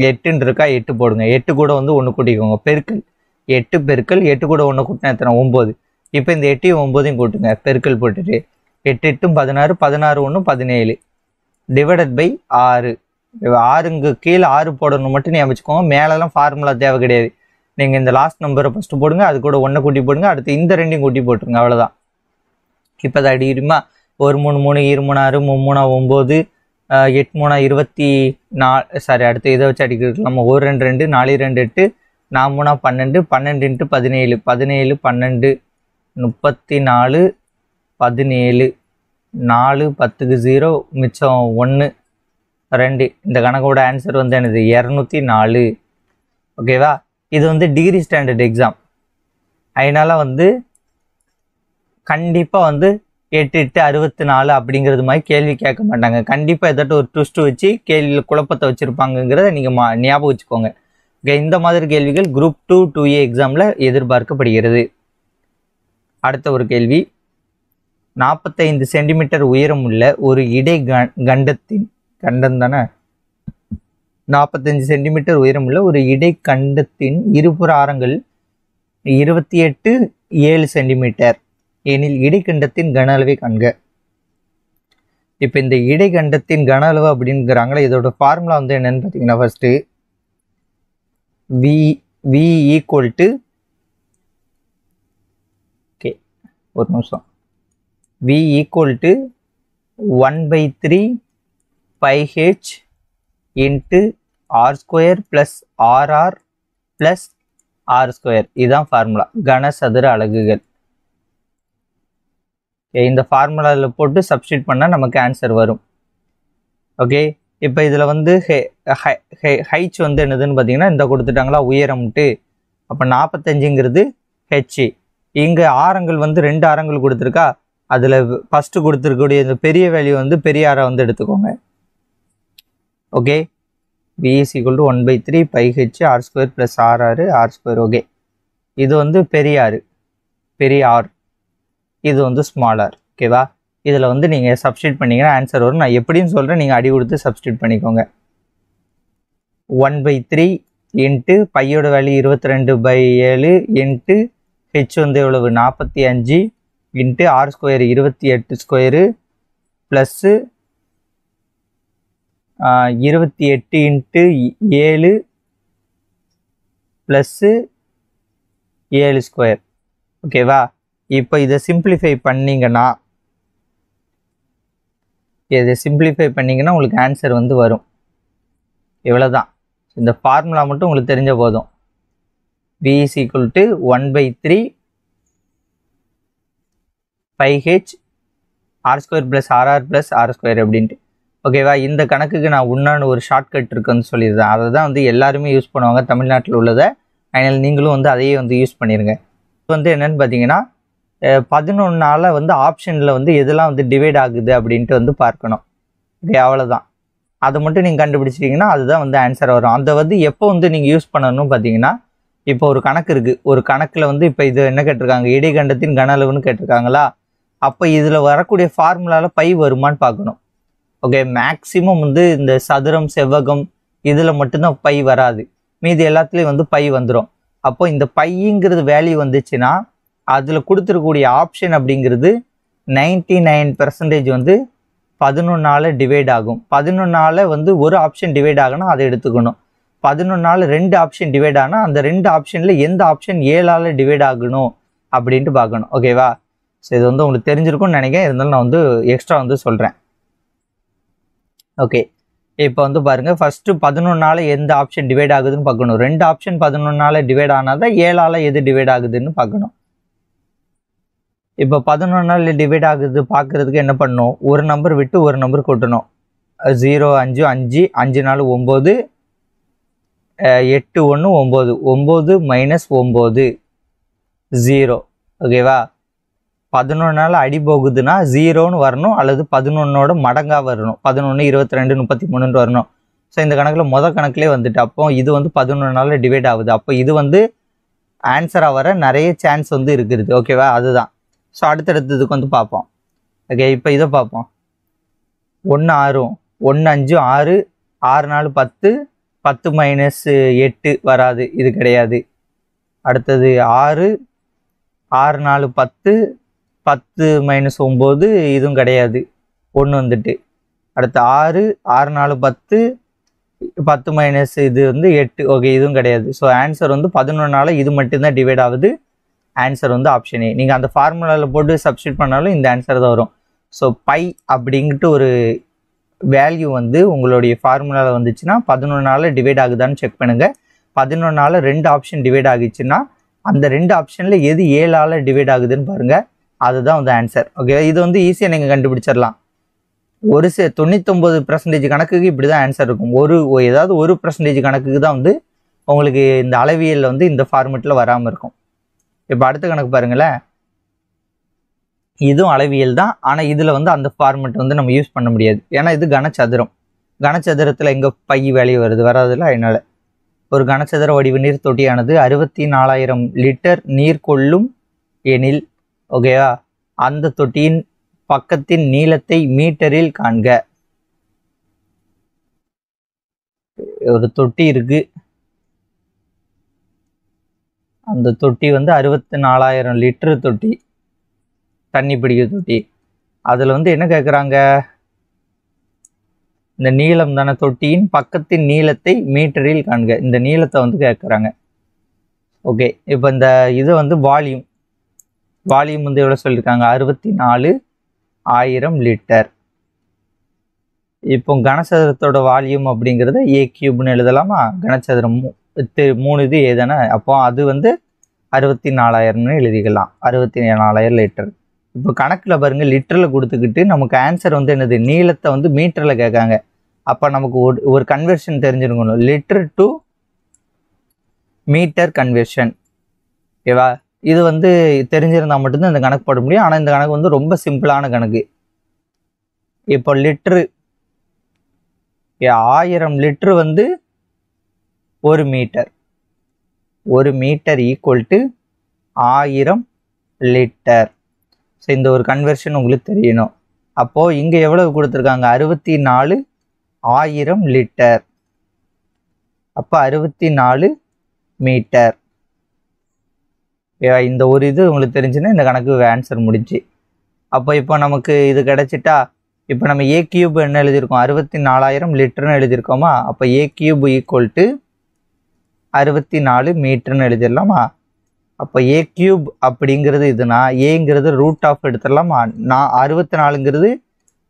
8ன்னு இருக்கா 8 போடுங்க. 8 கூட வந்து 1 கூட்டிக்கோங்க, பெருக்கல். 8 பெருக்கல் 8 கூட 1 கூட்டினா எத்தனை? 9. இப்போ இந்த 8யும் 9யும் கூட்டுங்க, பெருக்கல் போட்டுட்டு 8 8 16 16 1 17 / 6. 6க்கு கீழே 6 போடணும் மட்டும் ஞாபகம். மேலெல்லாம் ஃபார்முலா தேவை கிடையாது. நீங்கள் இந்த லாஸ்ட் நம்பரை ஃபஸ்ட்டு போடுங்க, அது கூட 1 கூட்டி போடுங்க, அடுத்து இந்த 2யும் கூட்டி போட்டுருங்க, அவ்வளோதான். இப்போ அதை அடிக்குமா? 1 3 3 2 3 6 3 9 8 3 24. சாரி, அடுத்து இதை வச்சு அடிக்கலாம். நம்ம 1 2 2 4 2 8 4 3 12 12 × 17 17 12 34 17 4 10க்கு 0 மிச்சம் 1 2. இந்த கணக்கோட ஆன்சர் வந்து என்னது? 204. ஓகேவா? இது வந்து டிகிரி ஸ்டாண்டர்ட் எக்ஸாம். அதனால வந்து கண்டிப்பாக வந்து 8 8 64 அப்படிங்கிறது மாதிரி கேள்வி கேட்க மாட்டாங்க. கண்டிப்பாக ஏதாட்டும் ஒரு ட்விஸ்ட் வச்சு கேள்வியில் குழப்பத்தை வச்சுருப்பாங்கங்கிறத நீங்கள் ஞாபகம் வச்சுக்கோங்க. ஓகே, இந்த மாதிரி கேள்விகள் குரூப் 2 2A எக்ஸாமில் எதிர்பார்க்கப்படுகிறது. அடுத்த ஒரு கேள்வி. 45 சென்டிமீட்டர் உயரம் உள்ள ஒரு இடை கண்டம் தானே 45 சென்டிமீட்டர் உயரமுள்ள ஒரு இடைக்கண்டத்தின் இருபுற ஆரங்கள் 28 7 சென்டிமீட்டர் எனில் இடைக்கண்டத்தின் கன அளவை காண்க. இப்போ இந்த இடைக்கண்டத்தின் கன அளவு அப்படிங்கிறாங்களே, இதோட ஃபார்முலா வந்து என்னன்னு பார்த்தீங்கன்னா, first v equal to okay ஒரு நிமிஷம் v equal to 1/3 πh into r² + rr + r². இதுதான் ஃபார்முலா, கனசதுர அலகுகள். இந்த ஃபார்முலாவில் போட்டு சப்ஸ்டியூட் பண்ணால் நமக்கு ஆன்சர் வரும். ஓகே, இப்போ இதில் வந்து ஹைச் வந்து என்னதுன்னு பார்த்தீங்கன்னா இந்த கொடுத்துட்டாங்களா உயரம்ட்டு. அப்போ 45ங்கிறது ஹெச். இங்கே ஆரங்கள் வந்து 2 ஆரங்கள் கொடுத்துருக்கா, அதில் ஃபஸ்ட்டு கொடுத்துருக்கக்கூடிய இந்த பெரிய வேல்யூ வந்து பெரிய ஆரை வந்து எடுத்துக்கோங்க. Okay, b is equal to 1/3 pi h r square plus r square. Okay, இது வந்து பெரிய ஆர், பெரிய ஆர், இது வந்து ஸ்மால் ஆர். ஓகேவா, இதில் வந்து நீங்கள் சப்ஸ்டியூட் பண்ணிங்கன்னா ஆன்சர் வரும். நான் எப்படின்னு சொல்கிறேன், நீங்கள் அடி கொடுத்து சப்ஸ்டியூட் பண்ணிக்கோங்க. 1/3 இன்ட்டு பையோட வேல்யூ 22/7 இன்ட்டு ஹெச் வந்து எவ்வளவு 45 into R square 28 square plus 28 into 7 plus 7 square. ஓகேவா, இப்போ இதை சிம்பிளிஃபை பண்ணிங்கன்னா உங்களுக்கு ஆன்சர் வந்து வரும். இவ்வளோ தான். இந்த ஃபார்முலா மட்டும் உங்களுக்கு தெரிஞ்ச போதும். b is equal to 1/3 pi h r square plus rr plus r square அப்படின்ட்டு. ஓகேவா, இந்த கணக்குக்கு நான் உன்னான ஒரு ஷார்ட்கட் இருக்குன்னு சொல்லியிருந்தேன். அதை தான் வந்து எல்லாருமே யூஸ் பண்ணுவாங்க தமிழ்நாட்டில் உள்ளதை. அதனால் நீங்களும் வந்து அதையே வந்து யூஸ் பண்ணிடுங்க. இது வந்து என்னென்னு பார்த்தீங்கன்னா 11ஆல் வந்து ஆப்ஷனில் வந்து எதெல்லாம் வந்து டிவைட் ஆகுது அப்படின்ட்டு வந்து பார்க்கணும். ஓகே, அவ்வளோதான். அதை மட்டும் நீங்கள் கண்டுபிடிச்சிட்டிங்கன்னா அதுதான் வந்து ஆன்சர் வரும். அதை வந்து எப்போ வந்து நீங்கள் யூஸ் பண்ணணும்னு பார்த்தீங்கன்னா, இப்போ ஒரு கணக்கு இருக்குது, ஒரு கணக்கில் வந்து இப்போ இது என்ன கேட்டிருக்காங்க, இடைக்கண்டத்தின் கன அளவுன்னு கேட்டிருக்காங்களா, அப்போ இதில் வரக்கூடிய ஃபார்முலாவில் பை வருமானு பார்க்கணும். ஓகே, மேக்ஸிமம் வந்து இந்த சதுரம் செவ்வகம் இதில் மட்டும்தான் பை வராது, மீதி எல்லாத்துலேயும் வந்து பை வந்துடும். அப்போ இந்த பைங்கிறது வேல்யூ வந்துச்சுன்னா அதில் கொடுத்துருக்கக்கூடிய ஆப்ஷன் அப்படிங்கிறது 99% வந்து 11ஆல் டிவைட் ஆகும். 11ஆல் வந்து ஒரு ஆப்ஷன் டிவைட் ஆகணும், அதை எடுத்துக்கணும். 11ஆல் 2 ஆப்ஷன் டிவைட் ஆனால் அந்த 2 ஆப்ஷனில் எந்த ஆப்ஷன் 7ஆல் டிவைட் ஆகணும் அப்படின்ட்டு பார்க்கணும். ஓகேவா, ஸோ இது வந்து உங்களுக்கு தெரிஞ்சிருக்கும்னு நினைக்கிறேன். இருந்தாலும் நான் வந்து எக்ஸ்ட்ரா வந்து சொல்கிறேன். ஓகே, இப்போ வந்து பாருங்கள், ஃபஸ்ட்டு 11ஆல் எந்த ஆப்ஷன் டிவைட் ஆகுதுன்னு பார்க்கணும். 2 ஆப்ஷன் 11ஆல் டிவைட் ஆனால் தான் 7ஆல் எது டிவைட் ஆகுதுன்னு பார்க்கணும். இப்போ 11ஆல் டிவைட் ஆகுது பார்க்குறதுக்கு என்ன பண்ணணும், ஒரு நம்பர் விட்டு ஒரு நம்பர் கூட்டணும். 0 5 5 5 4 9 8 1 9 9 மைனஸ் 9 0. ஓகேவா, 11ஆல் அடி போகுதுன்னா 0ன்னு வரணும், அல்லது 11ஓட மடங்காக வரணும். 11 22 33 வரணும். ஸோ இந்த கணக்கில் கணக்கிலே வந்துட்டு அப்போ இது வந்து 11ஆல் டிவைட் ஆகுது. அப்போ இது வந்து ஆன்சராக வர நிறைய சான்ஸ் வந்து இருக்குது. ஓகேவா, அதுதான். ஸோ அடுத்தடுத்ததுக்கு வந்து பார்ப்போம். ஓகே, இப்போ இதை பார்ப்போம். 1 6 1 5 6 6 4 10 10 மைனஸ் 8 வராது, இது கிடையாது. அடுத்தது 6 6 4 10 10 மைனஸ் 9 இதுவும் கிடையாது, 1 வந்துட்டு. அடுத்து 6 6 4 10 10 மைனஸ் இது வந்து 8. ஓகே, இதுவும் கிடையாது. ஸோ ஆன்சர் வந்து 11ஆல் இது மட்டும்தான் டிவைட் ஆகுது. ஆன்சர் வந்து ஆப்ஷன் ஏ. நீங்கள் அந்த ஃபார்முலாவில் போட்டு சப்ஸ்டியூட் பண்ணாலும் இந்த ஆன்சர் தான் வரும். ஸோ பை அப்படின்ட்டு ஒரு வேல்யூ வந்து உங்களுடைய ஃபார்முலாவில் வந்துச்சுன்னா 11ஆல் டிவைட் ஆகுதான்னு செக் பண்ணுங்கள். 11ஆல் 2 ஆப்ஷன் டிவைட் ஆகிச்சுன்னா அந்த 2 ஆப்ஷனில் எது 7ஆல் டிவைட் ஆகுதுன்னு பாருங்கள், அதுதான் வந்து ஆன்சர். ஓகே, இது வந்து ஈஸியாக நீங்கள் கண்டுபிடிச்சிடலாம். 99% கணக்குக்கு இப்படி தான் ஆன்சர் இருக்கும். ஏதாவது 1% கணக்குக்கு தான் வந்து உங்களுக்கு இந்த அளவியலில் வந்து இந்த ஃபார்மெட்டில் வராமல் இருக்கும். இப்போ அடுத்த கணக்கு பாருங்களேன், இதுவும் அளவியல் தான். ஆனால் இதில் வந்து அந்த ஃபார்மெட் வந்து நம்ம யூஸ் பண்ண முடியாது, ஏன்னா இது கனச்சதுரம். கனச்சதுரத்தில் எங்கே பை வேல்யூ வராதுல்ல. அதனால் ஒரு கனச்சதுர வடிவ நீர் தொட்டியானது 64,000 லிட்டர் நீர் கொள்ளும் எனில், ஓகேவா, அந்த தொட்டியின் பக்கத்தின் நீளத்தை மீட்டரில் காண்க. ஒரு தொட்டி இருக்கு, அந்த தொட்டி வந்து 64,000 லிட்டர் தொட்டி, தண்ணி பிடிக்கிற தொட்டி. அதில் வந்து என்ன கேட்குறாங்க, இந்த நீளம் தானே, தொட்டியின் பக்கத்தின் நீளத்தை மீட்டரில் காண்க. இந்த நீளத்தை வந்து கேட்குறாங்க. ஓகே, இப்போ இந்த இது வந்து வால்யூம் வந்து எவ்வளோ சொல்லியிருக்காங்க, 64,000 லிட்டர். இப்போ கனசதுரத்தோட வால்யூம் அப்படிங்கிறத ஏ கியூப்னு எழுதலாமா, கனசதுரம் 3 இது ஏதானே, அப்போ அது வந்து 64,000ன்னு எழுதிக்கலாம், 64,000 லிட்டர். இப்போ கணக்கில் பாருங்கள், லிட்டரில் கொடுத்துக்கிட்டு நமக்கு ஆன்சர் வந்து என்னது, நீளத்தை வந்து மீட்டரில் கேட்காங்க. அப்போ நமக்கு ஒரு கன்வர்ஷன் தெரிஞ்சிருக்கணும், லிட்டர் டு மீட்டர் கன்வர்ஷன். ஓகேவா, இது வந்து தெரிஞ்சிருந்தால் மட்டும்தான் இந்த கணக்கு போட முடியும். ஆனால் இந்த கணக்கு வந்து ரொம்ப சிம்பிளான கணக்கு. இப்போ லிட்ரு 1000 லிட்ரு வந்து 1 metre. 1 metre equal to 1000 litre. So இந்த ஒரு கன்வர்ஷன் உங்களுக்கு தெரியணும். அப்போது இங்கே எவ்வளவு கொடுத்துருக்காங்க? 64,000 லிட்டர். அப்போ 64 மீட்டர். இந்த ஒரு இது உங்களுக்கு தெரிஞ்சுன்னா இந்த கணக்கு ஆன்சர் முடிஞ்சு. அப்போ இப்போ நமக்கு இது கிடச்சிட்டா, இப்போ நம்ம ஏ கியூப் என்ன எழுதியிருக்கோம்? 64,000 லிட்டர்னு எழுதியிருக்கோமா? அப்போ ஏ கியூப் ஈக்குவல் டு 64 மீட்டர்னு எழுதிடலாமா? அப்போ ஏ கியூப் அப்படிங்கிறது இதுனா ஏங்கிறது ரூட் ஆஃப் எடுத்துடலாமா? 64ங்கிறது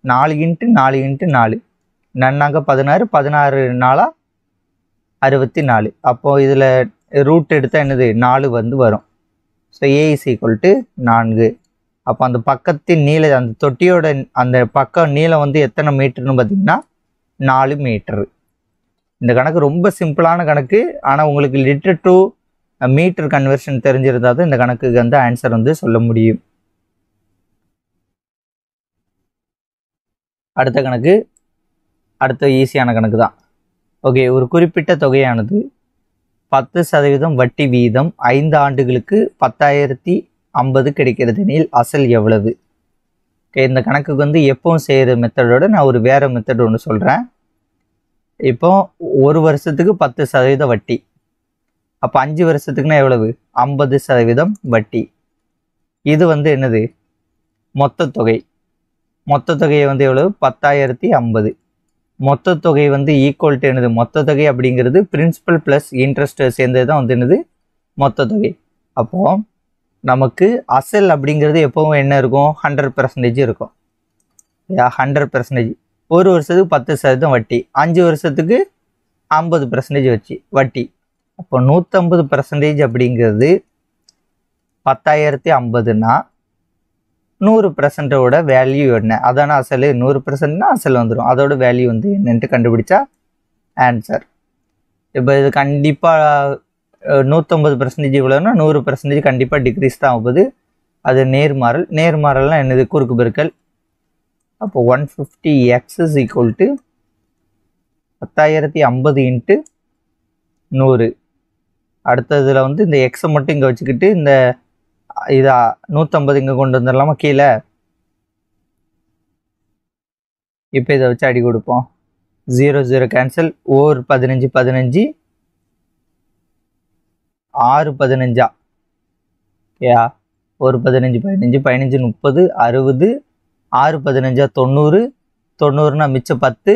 4 × 4 × 4 நன்னாங்க 16, 16 4 64. அப்போது இதில் ரூட் எடுத்தால் என்னது? 4 வந்து வரும். So A is equal to 4. அப்போ அந்த பக்கத்தின் நீளம், அந்த தொட்டியோட அந்த பக்கம் நீளம் வந்து எத்தனை மீட்டர்னு பார்த்தீங்கன்னா 4 மீட்டரு. இந்த கணக்கு ரொம்ப சிம்பிளான கணக்கு. ஆனால் உங்களுக்கு லிட்டர் டு மீட்டர் கன்வர்ஷன் தெரிஞ்சிருந்தால் தான் இந்த கணக்குக்கு வந்து ஆன்சர் வந்து சொல்ல முடியும். அடுத்த கணக்கு, அடுத்த ஈஸியான கணக்கு தான். ஓகே, ஒரு குறிப்பிட்ட தொகையானது 10% வட்டி வீதம் 5 ஆண்டுகளுக்கு 10,050 கிடைக்கிறது எனில் அசல் எவ்வளவு? ஓகே, இந்த கணக்குக்கு வந்து எப்பவும் செய்கிற மெத்தடோட நான் ஒரு வேறு மெத்தட் ஒன்று சொல்கிறேன். இப்போ ஒரு வருஷத்துக்கு 10% வட்டி. அப்போ 5 வருஷத்துக்குன்னா எவ்வளவு? 50% வட்டி. இது வந்து என்னது? மொத்த தொகை. மொத்த தொகையை வந்து எவ்வளவு? 10,050. மொத்த தொகை வந்து ஈக்குவல் டு என்னது? மொத்த தொகை அப்படிங்கிறது பிரின்சிபல் ப்ளஸ் இன்ட்ரெஸ்ட் சேர்ந்தது தான் வந்து என்னது? மொத்த தொகை. அப்போது நமக்கு அசல் அப்படிங்கிறது எப்போவும் என்ன இருக்கும்? 100% இருக்கும். 100%. ஒரு வருஷத்துக்கு 10% வட்டி, 5 வருஷத்துக்கு 50% வச்சு வட்டி. அப்போ 150% அப்படிங்கிறது 10,050னா 100%ஓட வேல்யூ என்ன? அதான அசல். 100%னா அசல் வந்துடும். அதோட வேல்யூ வந்து என்னன்ட்டு கண்டுபிடிச்சா ஆன்சர். இப்போ இது கண்டிப்பாக 150% இவ்வளோன்னா 100% கண்டிப்பாக டிக்ரீஸ் தான் ஆகுது. அது நேர்மாறல். நேர்மாறல்னால் என்னது? குறுக்கு பெருக்கல். அப்போ 150x இஸ் ஈக்குவல் டு 10,050 × 100. அடுத்ததில் வந்து இந்த எக்ஸை மட்டும் இங்கே வச்சுக்கிட்டு இந்த இதை 150 இங்கே கொண்டு வந்துடலாமா கீழே? இப்போ இதை வச்சு அடி கொடுப்போம். 0 0 கேன்சல். ஓர் 15 15 6 15 ஓகேயா? ஒரு 15 15 15 30 60 6 15 90 90னா மிச்சம் 10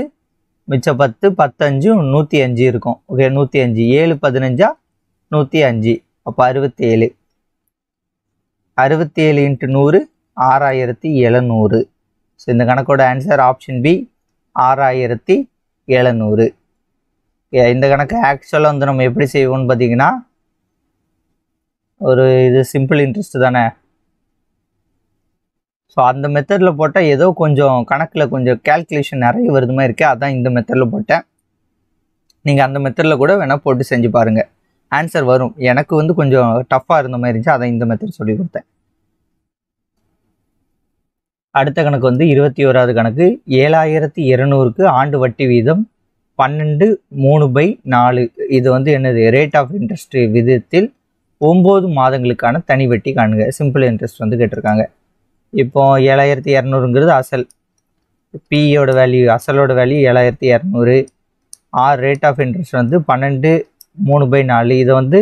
மிச்சம் 10 15 105 இருக்கும். ஓகே, 105. 7 15 105. அப்போ 67. 67 × 100 6700. ஸோ இந்த கணக்கோட ஆன்சர் ஆப்ஷன் பி 6700. இந்த கணக்கு ஆக்சுவலாக வந்து நம்ம எப்படி செய்வோம்னு பார்த்தீங்கன்னா, ஒரு இது சிம்பிள் இன்ட்ரெஸ்ட் தானே. ஸோ அந்த மெத்தடில் போட்டால் ஏதோ கொஞ்சம் கணக்கில் கொஞ்சம் கேல்குலேஷன் நிறைய வருது மாதிரி இருக்குது. அதான் இந்த மெத்தடில் போட்டேன். நீங்கள் அந்த மெத்தடில் கூட வேணால் போட்டு செஞ்சு பாருங்கள், ஆன்சர் வரும். எனக்கு வந்து கொஞ்சம் டஃப்பாக இருந்த மாதிரி இருந்துச்சு, அதான் இந்த மெத்தட் சொல்லி கொடுத்தேன். அடுத்த கணக்கு வந்து 21வது கணக்கு. 7,200க்கு ஆண்டு வட்டி வீதம் 12/3/4. இது வந்து என்னது? ரேட் ஆஃப் இன்ட்ரெஸ்ட் விதத்தில் 9 மாதங்களுக்கான தனி வட்டி காணுங்க. சிம்பிள் இன்ட்ரெஸ்ட் வந்து கேட்டிருக்காங்க. இப்போ 7,200ங்கிறது அசல். பியோட வேல்யூ, அசலோட வேல்யூ 7,200. ரேட் ஆஃப் இன்ட்ரெஸ்ட் வந்து 12/3/4. இதை வந்து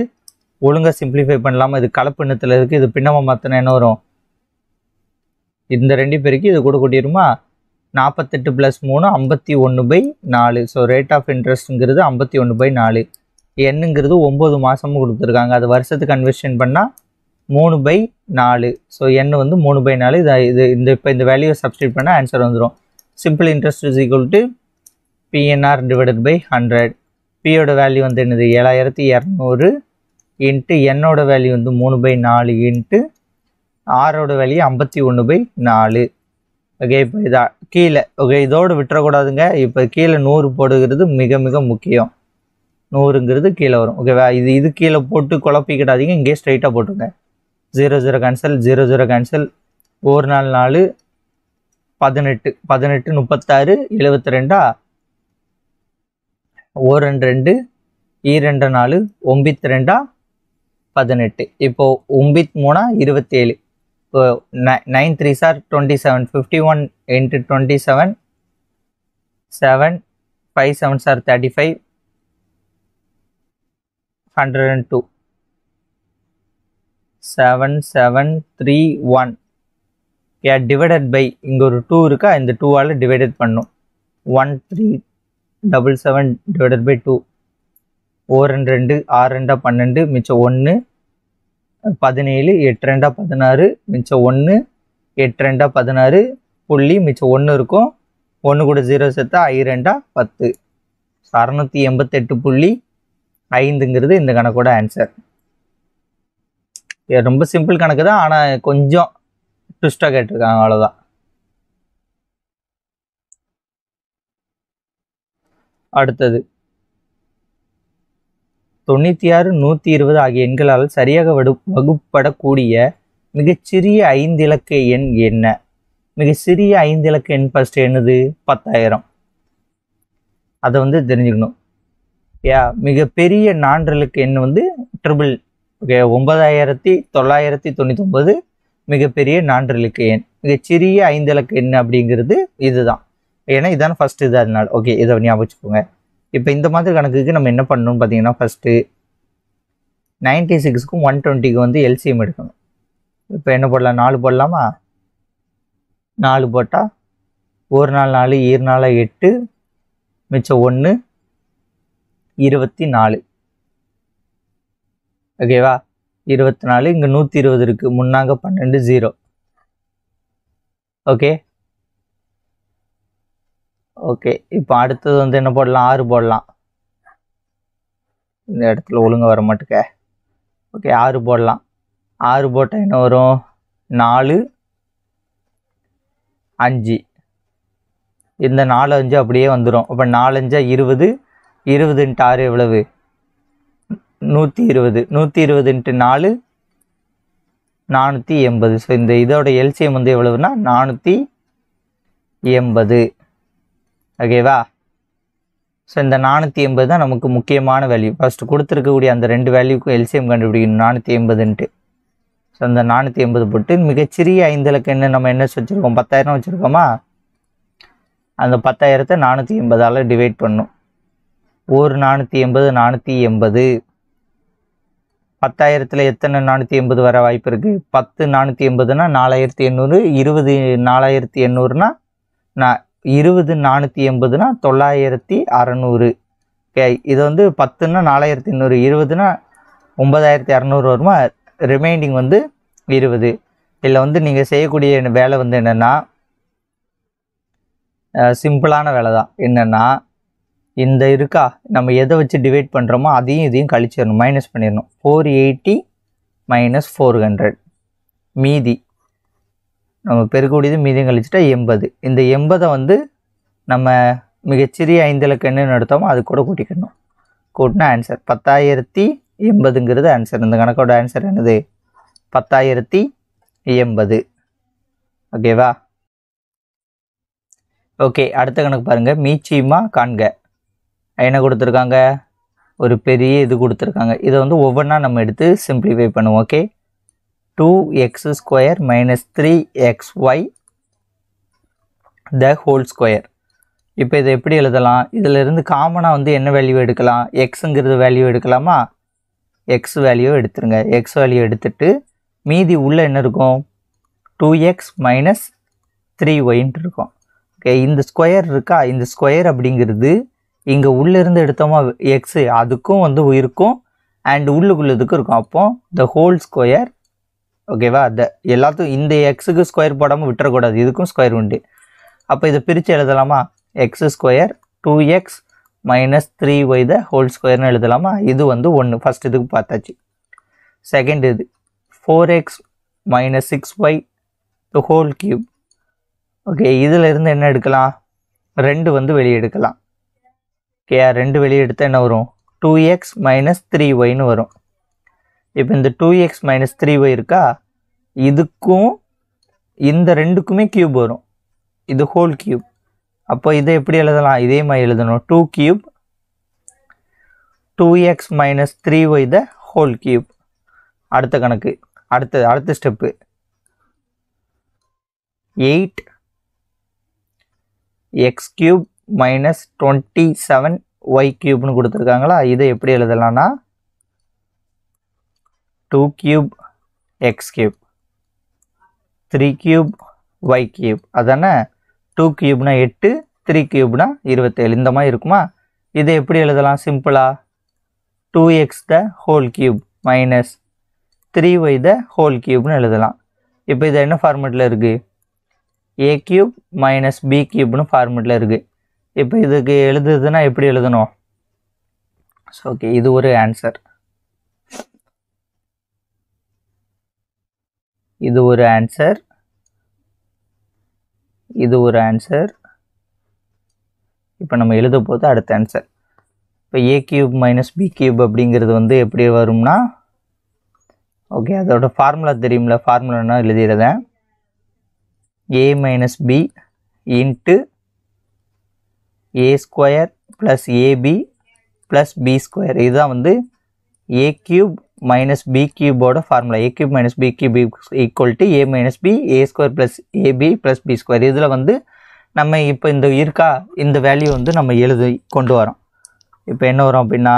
ஒழுங்காக சிம்பிளிஃபை பண்ணலாமல். இது கலப்பினத்தில் இருக்குது. இது பின்னமாக மாற்றினா என்ன வரும்? இந்த 2 பேருக்கு இது கூட கூட்டிடுமா? 48 + 3 51/4. ஸோ ரேட் ஆஃப் இன்ட்ரெஸ்ட்டுங்கிறது 51/4. என்னங்கிறது 9 மாதமும் கொடுத்துருக்காங்க. அது வருஷத்துக்கு கன்வர்ஷன் பண்ணால் 3/4. ஸோ எண் வந்து 3/4. இது இப்போ இந்த வேல்யூவை சப்ஸ்டியூட் பண்ணால் ஆன்சர் வந்துடும். Simple interest is equal to PNR / 100. பியோட வேல்யூ வந்து என்னது? 7,200 × என்னோட வேல்யூ வந்து 3/4 × ஆரோட வேல்யூ 51/4. ஓகே, இப்போ இதா கீழே. ஓகே, இதோடு விட்டுறக்கூடாதுங்க. இப்போ கீழே 100 போடுகிறது மிக மிக முக்கியம். 100ங்கிறது கீழே வரும். ஓகேவா? இது கீழே போட்டு குழப்பிக்கிடாதீங்க. இங்கே ஸ்ட்ரைட்டாக போட்டுருங்க. 0 0 கேன்சல், 0 0 கேன்சல், 1 4 4 18 18 36 72 1 2 2 4 9 2 18. இப்போ 9 3 27. இப்போ 9 3 சார் 27, 51 into 27, 7 5 7 சார் 35, 102, 7 7 3 1. டிவைடட் பை இங்கே ஒரு 2 இருக்கா, இந்த 2ஆல் டிவைடட் பண்ணும். 1 3 7 7 டிவைடட் பை 2. 1 2 6 2 12 மிச்சம் 1 17 8 2 16 மிச்சம் 1 8 2 16 புள்ளி மிச்சம் 1 இருக்கும். 1 கூட 0 சேர்த்தா 2 10. 688.5ங்கிறது இந்த கணக்கோட ஆன்சர். ரொம்ப சிம்பிள் கணக்கு தான், ஆனால் கொஞ்சம் ட்விஸ்டாக கேட்டிருக்காங்க, அவ்வளோதான். அடுத்தது 96 120 ஆகிய எண்களால் சரியாக வகுப்படக்கூடிய மிகச்சிறிய 5 இலக்க எண் என்ன? மிக சிறிய 5 இலக்க எண் ஃபர்ஸ்ட் என்னது? 10,000. அதை வந்து தெரிஞ்சுக்கணும். மிகப்பெரிய 4 இலக்க எண் வந்து ட்ரிபிள். ஓகே, 9999 மிகப்பெரிய 4 இலக்க எண். மிகச்சிறிய 5 இலக்க எண் அப்படிங்கிறது இதுதான். ஏன்னா இதான ஃபர்ஸ்ட் இது, அதனால ஓகே, இதை ஞாபகம் வச்சுக்கோங்க. இப்போ இந்த மாதிரி கணக்குக்கு நம்ம என்ன பண்ணணும்னு பார்த்தீங்கன்னா, ஃபஸ்ட்டு 96க்கும் 120க்கு வந்து எல்சிஎம் எடுக்கணும். இப்போ என்ன போடலாம்? 4 போடலாமா? 4 போட்டால் 1 4 4 2 4 8 மிச்சம் 1 24. ஓகேவா? 24. இங்கே 120 இருக்குது, முன்னாங்க 12 0. Okay okay. இப்போ அடுத்தது வந்து என்ன போடலாம்? 6 போடலாம். இந்த இடத்துல ஒழுங்காக வர மாட்டுக்க. ஓகே, 6 போடலாம். 6 போட்டால் என்ன வரும்? 4 5. இந்த 4 5 அப்படியே வந்துடும். அப்போ 4 5 20. 20 × 6 எவ்வளவு? 120. 120 × 4 480. ஸோ இந்த இதோட எல்சிஎம் வந்து எவ்வளவுனா 480. ஓகேவா? ஸோ இந்த 480 தான் நமக்கு முக்கியமான வேல்யூ. ஃபர்ஸ்ட் கொடுத்துருக்கக்கூடிய அந்த 2 வேல்யூக்கும் எல்சிஎம் கண்டுபிடிக்கணும், 480ன்ட்டு. ஸோ அந்த 480 போட்டு மிகச்சிறிய 5 இலக்க எண்ணை நம்ம என்ன வச்சுருக்கோம்? 10,000 வச்சுருக்கோமா? அந்த 10,000த்தை 480ஆல் டிவைட் பண்ணும். ஒரு 480 480. 10,000த்தில் எத்தனை 480 வர வாய்ப்பு இருக்குது? 10 480னா 4800. 20 4800னா 20 480னா 9600. ஓகே, இது வந்து 10னா 4800, 20னா 9200 வருமா? ரிமைனிங் வந்து 20. இதில் வந்து நீங்கள் செய்யக்கூடிய வேலை வந்து என்னென்னா, சிம்பிளான வேலை தான். என்னென்னா, இந்த இருக்கா, நம்ம எதை வச்சு டிவைட் பண்ணுறோமோ அதையும் இதையும் கழிச்சிடணும், மைனஸ் பண்ணிடணும். 480 - 400. மீதி நம்ம பெருக்கூடியது மீதியும் கழிச்சிட்டா 80. இந்த 80 வந்து நம்ம மிகச்சிறிய 5 இலக்க எண்ணு நடத்தோமோ அது கூட கூட்டிக்கணும். கூட்டினா ஆன்சர் 10,080ங்கிறது ஆன்சர். இந்த கணக்கோட ஆன்சர் என்னது? 10,080. ஓகேவா? ஓகே, அடுத்த கணக்கு பாருங்கள். மீச்சியமா காண்க. என்ன கொடுத்துருக்காங்க? ஒரு பெரிய இது கொடுத்துருக்காங்க. இதை வந்து ஒவ்வொன்றா நம்ம எடுத்து சிம்பிளிஃபை பண்ணுவோம். Okay, 2x² - 3xy the whole square. இப்போ இதை எப்படி எழுதலாம்? இதில் இருந்து காமனாக வந்து என்ன வேல்யூ எடுக்கலாம்? எக்ஸுங்கிறது வேல்யூ எடுக்கலாமா? எக்ஸ் வேல்யூ எடுத்துருங்க. எக்ஸ் வேல்யூ எடுத்துட்டு மீதி உள்ள என்ன இருக்கும்? 2x - 3yன்ட்டு இருக்கும். ஓகே, இந்த ஸ்கொயர் இருக்கா? இந்த ஸ்கொயர் அப்படிங்கிறது இங்கே உள்ளேருந்து எடுத்தோமா எக்ஸு, அதுக்கும் வந்து இருக்கும் அண்ட் உள்ளுக்குள்ளதுக்கும் இருக்கும். அப்போ த ஹோல் ஸ்கொயர். ஓகேவா? எல்லாத்துக்கும் இந்த எக்ஸுக்கு ஸ்கொயர் போடாமல் விட்டுறக்கூடாது, இதுக்கும் ஸ்கொயர் உண்டு. அப்போ இதை பிரித்து எழுதலாமா? x² 2x - 3y the whole ஸ்கொயர்னு எழுதலாமா? இது வந்து 1. ஃபஸ்ட் இதுக்கு பார்த்தாச்சு. செகண்ட் இது 4x - 6y த ஹோல் கியூப். ஓகே, இதில் இருந்து என்ன எடுக்கலாம்? 2 வந்து வெளியே எடுக்கலாம். ஓகே, 2 வெளியே எடுத்தால் என்ன வரும்? 2x - 3yன்னு வரும். இப்போ இந்த 2x மைனஸ் 3y இருக்கா, இதுக்கும் இந்த ரெண்டுக்குமே கியூப் வரும், இது ஹோல் கியூப். அப்போ இதை எப்படி எழுதலாம், இதே மாதிரி எழுதணும், 2 cube 2x minus 3y the whole cube. அடுத்த கணக்கு, அடுத்த step 8x cube minus 27y கியூப்னு கொடுத்துருக்காங்களா, இதை எப்படி எழுதலாம்னா 2 cube X cube 3 cube y cube. அதானே 2 கியூப்னா 8, 3 கியூப்னா 27, இந்த மாதிரி இருக்குமா. இதை எப்படி எழுதலாம் சிம்பிளா, 2x the whole cube minus 3y the whole கியூப்னு எழுதலாம். இப்போ இது என்ன ஃபார்மெட்டில் இருக்குது, a கியூப் மைனஸ் b கியூப்னு ஃபார்மெட்டில் இருக்குது. இப்போ இதுக்கு எழுதுதுன்னா எப்படி எழுதணும். ஸோ ஓகே, இது ஒரு ஆன்சர், இது ஒரு ஆன்சர், இது ஒரு ஆன்சர். இப்போ நம்ம எழுத போது அடுத்த ஆன்சர். இப்போ a cube minus b cube அப்படிங்கிறது வந்து எப்படி வரும்னா, ஓகே அதோட ஃபார்முலா தெரியும்ல, ஃபார்முலானா எழுதிடுறேன், a minus b into a square plus ab plus b square. இதுதான் வந்து a கியூப் மைனஸ் b கியூபோட formula. a cube minus b cube equal to a minus b a square plus ab plus b square. இதில் வந்து நம்ம இப்போ இந்த இருக்கா, இந்த வேல்யூ வந்து நம்ம எழுதி கொண்டு வரோம். இப்போ என்ன வரும் அப்படின்னா,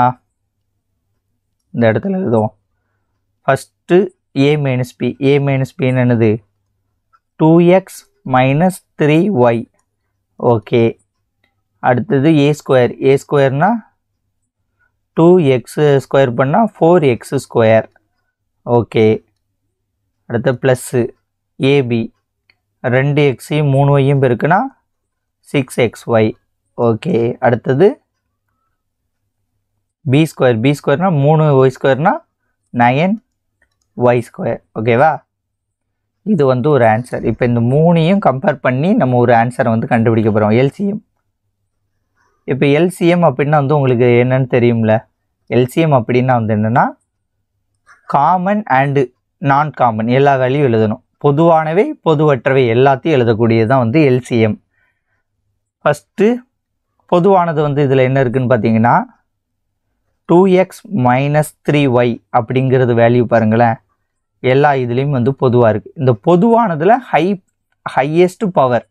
இந்த இடத்துல எழுதுவோம், first a minus b, a minus பின்னு என்னது 2x மைனஸ் 3y. ஓகே, அடுத்தது a ஸ்கொயர், a ஸ்கொயர்னா 2x ஸ்கொயர் பண்ணால் 4x ஸ்கொயர். ஓகே, அடுத்து ப்ளஸ்ஸு ab, 2xையும் 3yையும் பெருக்குனா 6xy. ஓகே, அடுத்தது b ஸ்கொயர், b ஸ்கொயர்னா 3y ஸ்கொயர்னா 9y ஸ்கொயர். ஓகேவா, இது வந்து ஒரு ஆன்சர். இப்போ இந்த மூணையும் கம்பேர் பண்ணி நம்ம ஒரு ஆன்சரை வந்து கண்டுபிடிக்க போகிறோம், எல்சிஎம். இப்போ எல்சிஎம் அப்படின்னா வந்து உங்களுக்கு என்னன்னு தெரியும்ல, எல்சிஎம் அப்படின்னா வந்து என்னென்னா காமன் அண்டு நான் காமன் எல்லா வேல்யூம் எழுதணும், பொதுவானவை பொதுவற்றவை எல்லாத்தையும் எழுதக்கூடியது தான் வந்து எல்சிஎம். ஃபஸ்ட்டு பொதுவானது வந்து இதில் என்ன இருக்குதுன்னு பார்த்தீங்கன்னா 2x மைனஸ் 3y அப்படிங்கிறது வேல்யூ பாருங்களேன், எல்லா இதுலேயும் வந்து பொதுவாக இருக்குது. இந்த பொதுவானதில் ஹையஸ்ட் பவர்,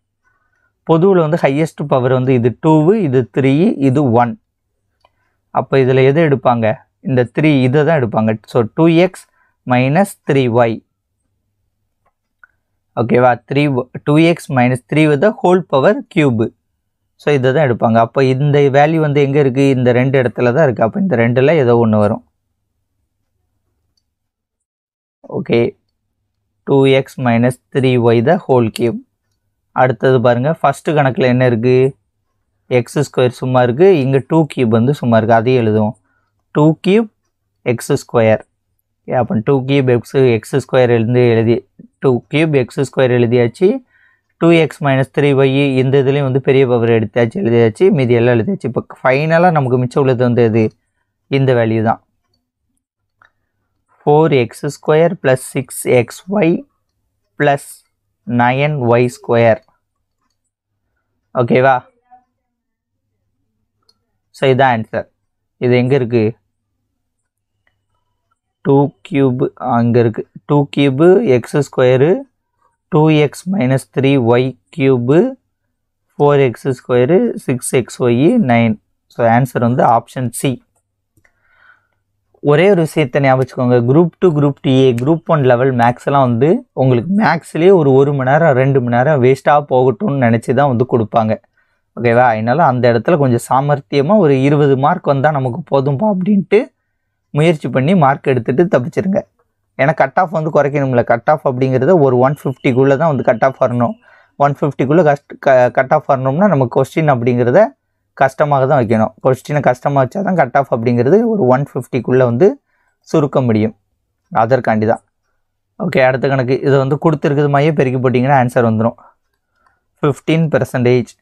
பொதுவில் வந்து ஹையஸ்ட் பவர் வந்து இது 2, இது 3, இது 1. அப்போ இதில் எது எடுப்பாங்க, இந்த 3 இதை தான் எடுப்பாங்க. So 2x minus 3y. ஓகேவா, 2x minus 3 with whole power cube. So இதை தான் எடுப்பாங்க. அப்போ இந்த வேல்யூ வந்து எங்கே இருக்குது, இந்த ரெண்டு இடத்துல தான் இருக்குது. அப்போ இந்த ரெண்டில் ஏதோ ஒன்று வரும். Okay, 2x minus 3y the whole cube. அடுத்தது பாருங்கள், ஃபஸ்ட்டு கணக்கில் என்ன இருக்குது, எக்ஸ் ஸ்கொயர் சும்மா இருக்குது, இங்கே 2 கியூப் வந்து சும்மா இருக்குது, அதையும் எழுதுவோம். 2 கியூப் எக்ஸ் ஸ்கொயர். அப்போ 2 கியூப் எக்ஸ் ஸ்கொயர் எழுதி 2 கியூப் எக்ஸ் ஸ்கொயர் எழுதியாச்சு. 2x மைனஸ் 3y இந்த இதுலேயும் வந்து பெரிய பவர் எழுதியாச்சு, மீதி எல்லாம் எழுதியாச்சு. இப்போ ஃபைனலாக நமக்கு மிச்சம் உள்ளது வந்து எது, இந்த வேல்யூ தான், 4x square plus 6xy plus 9y square. ஓகேவா, ஸோ இதுதான் ஆன்சர். இது எங்கே இருக்குது, 2 கியூப் அங்கே இருக்குது, 2 cube X square 2x minus 3y cube 4x square 6xy 9. So answer வந்து ஆப்ஷன் சி. ஒரே ஒரு விஷயத்தை ஞாபகம், group 2 group 2A group 1 level மேக்ஸ்லாம் வந்து உங்களுக்கு மேக்ஸ்லேயே ஒரு மணி நேரம் 2 மணி நேரம் வேஸ்ட்டாக போகட்டும்னு நினச்சி தான் வந்து கொடுப்பாங்க. ஓகேவா, அதனால் அந்த இடத்துல கொஞ்சம் சாமர்த்தியமாக ஒரு 20 மார்க் வந்தால் நமக்கு போதும்பா அப்படின்ட்டு முயற்சி பண்ணி மார்க் எடுத்துகிட்டு தப்பிச்சிருங்க. ஏன்னா கட் ஆஃப் வந்து குறைக்கணும்ல, கட் ஆஃப் அப்படிங்கிறத ஒரு 150க்குள்ளே தான் வந்து கட் ஆஃப் வரணும். 150க்குள்ளே கட் ஆஃப் வரணும்னா நம்ம கொஸ்டின் அப்படிங்கிறத கஷ்டமாக தான் வைக்கணும். கொஸ்டினை கஷ்டமாக வச்சா தான் கட் ஆஃப் அப்படிங்கிறது ஒரு 150க்குள்ளே வந்து சுருக்க முடியும், அதற்காண்டி தான். ஓகே, அடுத்த கணக்கு, இதை வந்து கொடுத்துருக்குது மைய பெருக்கி போட்டிங்கன்னா ஆன்சர் வந்துடும். 15%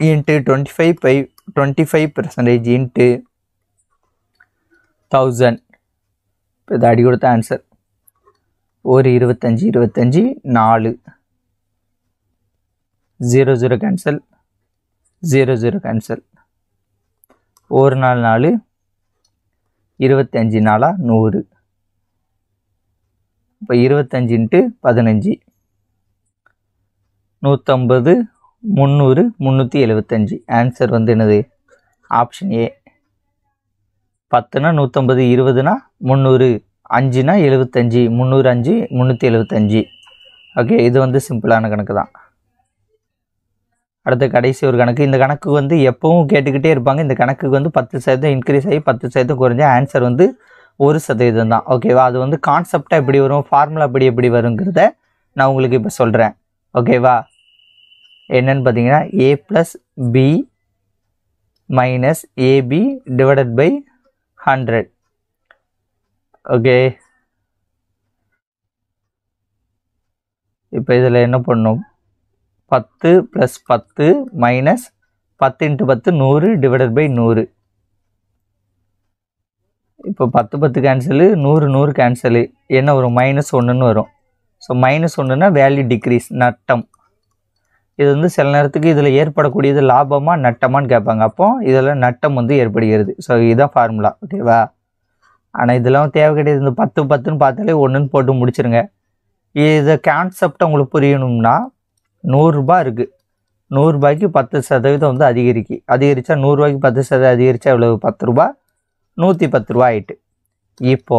இன்ட்டு 25% இன்ட்டு 1000 இப்போ இது அடி கொடுத்த ஆன்சர். ஒரு 25 25 4 0 0 கேன்சல் 0 0 கேன்சல். ஒரு 4 4 25 4 100. இப்போ 25 × 15 150 300 375. ஆன்சர் வந்து என்னது? Option A. 10னா 150, 20னா 300, 5னா 75, 305 375. ஓகே, இது வந்து சிம்பிளான கணக்கு தான். அடுத்த கடைசி ஒரு கணக்கு. இந்த கணக்கு வந்து எப்பவும் கேட்டுக்கிட்டே இருப்பாங்க. இந்த கணக்குக்கு வந்து 10% இன்க்ரீஸ் ஆகி 10% குறைஞ்ச ஆன்சர் வந்து 1% தான். ஓகேவா? அது வந்து கான்செப்டாக எப்படி வரும், ஃபார்முலா எப்படி வருங்கிறத நான் உங்களுக்கு இப்போ சொல்கிறேன். ஓகேவா? என்னன்னு பார்த்தீங்கன்னா a + b - ab / 100. ஓகே, இப்போ இதில் என்ன பண்ணணும்? 10 + 10 - 10 × 10 100 / 100. இப்போ 10 10 கேன்சலு, 100 100 கேன்சலு. என்ன வரும்? -1ன்னு வரும். ஸோ -1ன்னா வேல்யூ டிக்ரீஸ், நட்டம். இது வந்து சில நேரத்துக்கு இதில் ஏற்படக்கூடியது லாபமா நட்டமான்னு கேட்பாங்க. அப்போ இதில் நட்டம் வந்து ஏற்படுகிறது. ஸோ இதுதான் ஃபார்முலா. ஓகேவா? ஆனால் இதெல்லாம் தேவை கிடையாது. இந்த 10 10ன்னு பார்த்தாலே 1ன்னு போட்டு முடிச்சிருங்க. இதை கான்செப்டை உங்களுக்கு புரியணும்னா 100 ரூபாய் இருக்குது. 100 ரூபாய்க்கு 10% வந்து அதிகரிச்சா 100 ரூபாய்க்கு 10% அதிகரிச்சா எவ்வளவு? 10 ரூபாய். 110 ரூபா ஆயிட்டு. இப்போ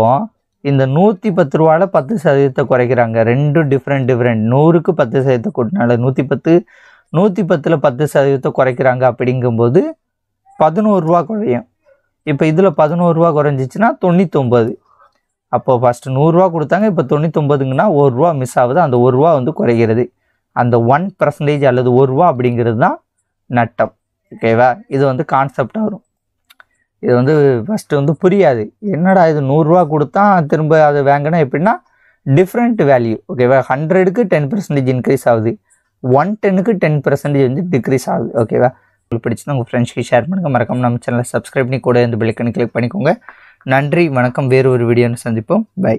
இந்த 110 ரூபாயில் 10% குறைக்கிறாங்க. ரெண்டும் டிஃப்ரெண்ட். 100க்கு 10% கூட்டினால 110, 110ல் 10% குறைக்கிறாங்க. அப்படிங்கும்போது 11 ரூபா குறையும். இப்போ இதில் 11 ரூபா குறைஞ்சிச்சுன்னா 99. அப்போ ஃபஸ்ட்டு 100 ரூபா கொடுத்தாங்க, இப்போ 99ங்கன்னா 1 ரூபா மிஸ் ஆகுது. அந்த 1 ரூபா வந்து குறைகிறது. அந்த 1% அல்லது 1 ரூபா அப்படிங்கிறது தான் நட்டம். ஓகேவா? இது வந்து கான்செப்டாக வரும். இது வந்து ஃபஸ்ட்டு வந்து புரியாது. என்னடா இது 100 ரூபா கொடுத்தா திரும்ப அதை வாங்கினா எப்படின்னா டிஃப்ரெண்ட் வேல்யூ. ஓகேவா? 100க்கு 10% இன்க்ரீஸ் ஆகுது, 110க்கு 10% வந்து டிக்ரீஸ் ஆகுது. ஓகேவா? உங்களுக்கு பிடிச்சிருந்தா உங்கள் ஃப்ரெண்ட்ஸ்க்கு ஷேர் பண்ணுங்கள். மறக்காம நம்ம சேனலை சப்ஸ்கிரைப் பண்ணி கூட இந்த பெல் ஐக்கனை கிளிக் பண்ணிக்கோங்க. நன்றி, வணக்கம். வேறு ஒரு வீடியோன்னு சந்திப்போம். பை.